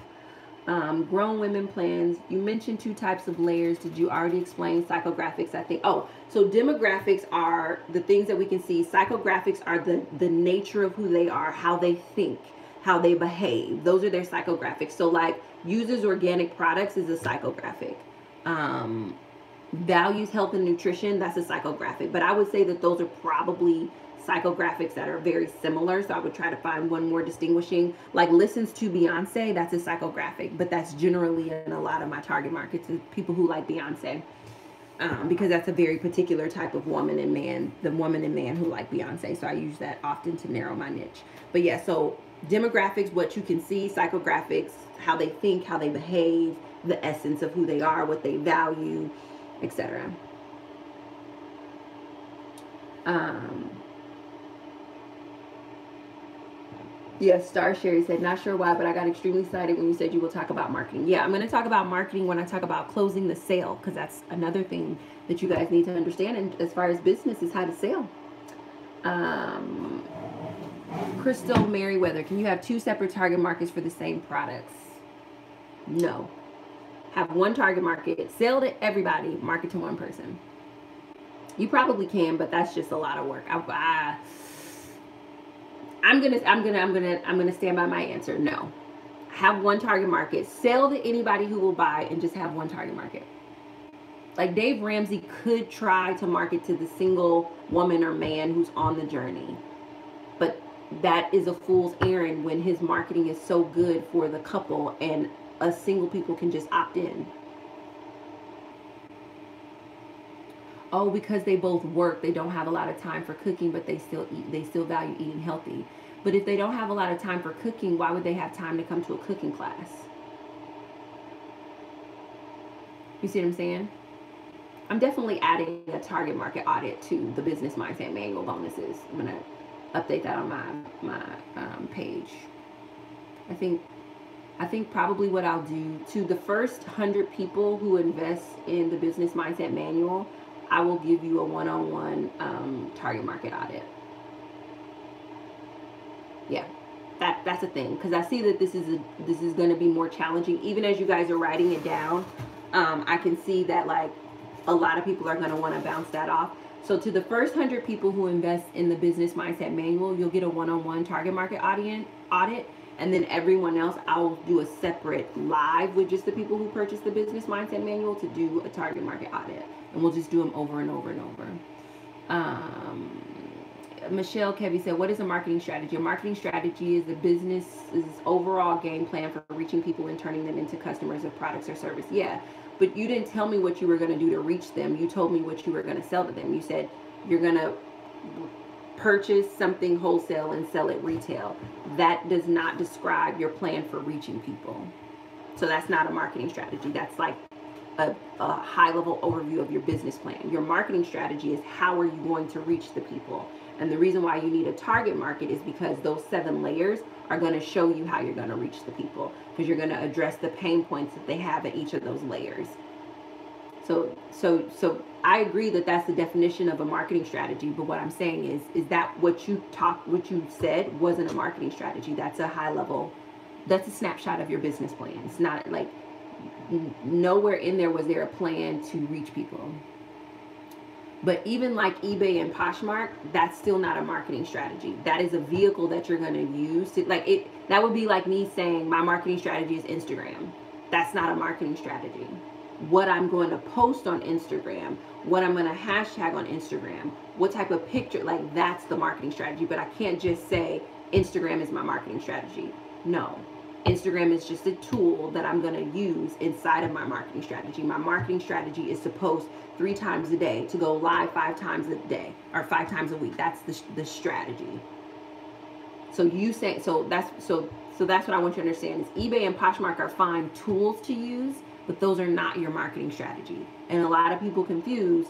Grown women plans. You mentioned 2 types of layers. Did you already explain psychographics? I think. Oh, so demographics are the things that we can see. Psychographics are the nature of who they are, how they think, how they behave. Those are their psychographics. So like uses organic products is a psychographic. Values health and nutrition, that's a psychographic. But I would say that those are probably psychographics that are very similar. So I would try to find one more distinguishing, like listens to Beyonce. That's a psychographic, but that's generally in a lot of my target markets is people who like Beyonce. Because that's a very particular type of woman and man, the woman and man who like Beyonce. So I use that often to narrow my niche. But yeah, so demographics, what you can see, psychographics, how they think, how they behave, the essence of who they are, what they value, etc. Yes, Star Sherry said, not sure why, but I got extremely excited when you said you will talk about marketing. Yeah, I'm going to talk about marketing when I talk about closing the sale, because that's another thing that you guys need to understand. And as far as business is how to sell. Crystal Merriweather, can you have 2 separate target markets for the same products? No. Have one target market, sell to everybody, market to one person. You probably can, but that's just a lot of work. I'm gonna stand by my answer. No. Have one target market. Sell to anybody who will buy and just have one target market. Like Dave Ramsey could try to market to the single woman or man who's on the journey. But that is a fool's errand when his marketing is so good for the couple and a single people can just opt in. Oh, because they both work, they don't have a lot of time for cooking, but they still eat. They still value eating healthy. But if they don't have a lot of time for cooking, why would they have time to come to a cooking class? You see what I'm saying? I'm definitely adding a target market audit to the business mindset manual bonuses. I'm gonna update that on my page. I think probably what I'll do to the first 100 people who invest in the business mindset manual, I will give you a one-on-one target market audit. Yeah, that's a thing, because I see that this is going to be more challenging. Even as you guys are writing it down, I can see that like a lot of people are going to want to bounce that off. So to the first 100 people who invest in the business mindset manual, you'll get a one-on-one target market audit. And then everyone else, I'll do a separate live with just the people who purchase the business mindset manual to do a target market audit. And we'll just do them over and over and over. Michelle Kevy said, what is a marketing strategy? A marketing strategy is the business's overall game plan for reaching people and turning them into customers of products or service. Yeah, but you didn't tell me what you were going to do to reach them. You told me what you were going to sell to them. You said you're going to purchase something wholesale and sell it retail. That does not describe your plan for reaching people. So that's not a marketing strategy. That's like a high level overview of your business plan. Your marketing strategy is how are you going to reach the people. And the reason why you need a target market is because those 7 layers are going to show you how you're going to reach the people, because you're going to address the pain points that they have at each of those layers. So I agree that that's the definition of a marketing strategy. But what I'm saying is that what you said wasn't a marketing strategy. That's a high level, that's a snapshot of your business plan. It's not like, nowhere in there was there a plan to reach people. But even like eBay and Poshmark, that's still not a marketing strategy. That is a vehicle that you're going to use to, like, it. That would be like me saying my marketing strategy is Instagram. That's not a marketing strategy. What I'm going to post on Instagram, what I'm going to hashtag on Instagram, what type of picture, like that's the marketing strategy. But I can't just say Instagram is my marketing strategy. No. Instagram is just a tool that I'm going to use inside of my marketing strategy. My marketing strategy is to post 3 times a day, to go live 5 times a day or 5 times a week. That's the strategy. So you say, so that's what I want you to understand is eBay and Poshmark are fine tools to use, but those are not your marketing strategy. And a lot of people confuse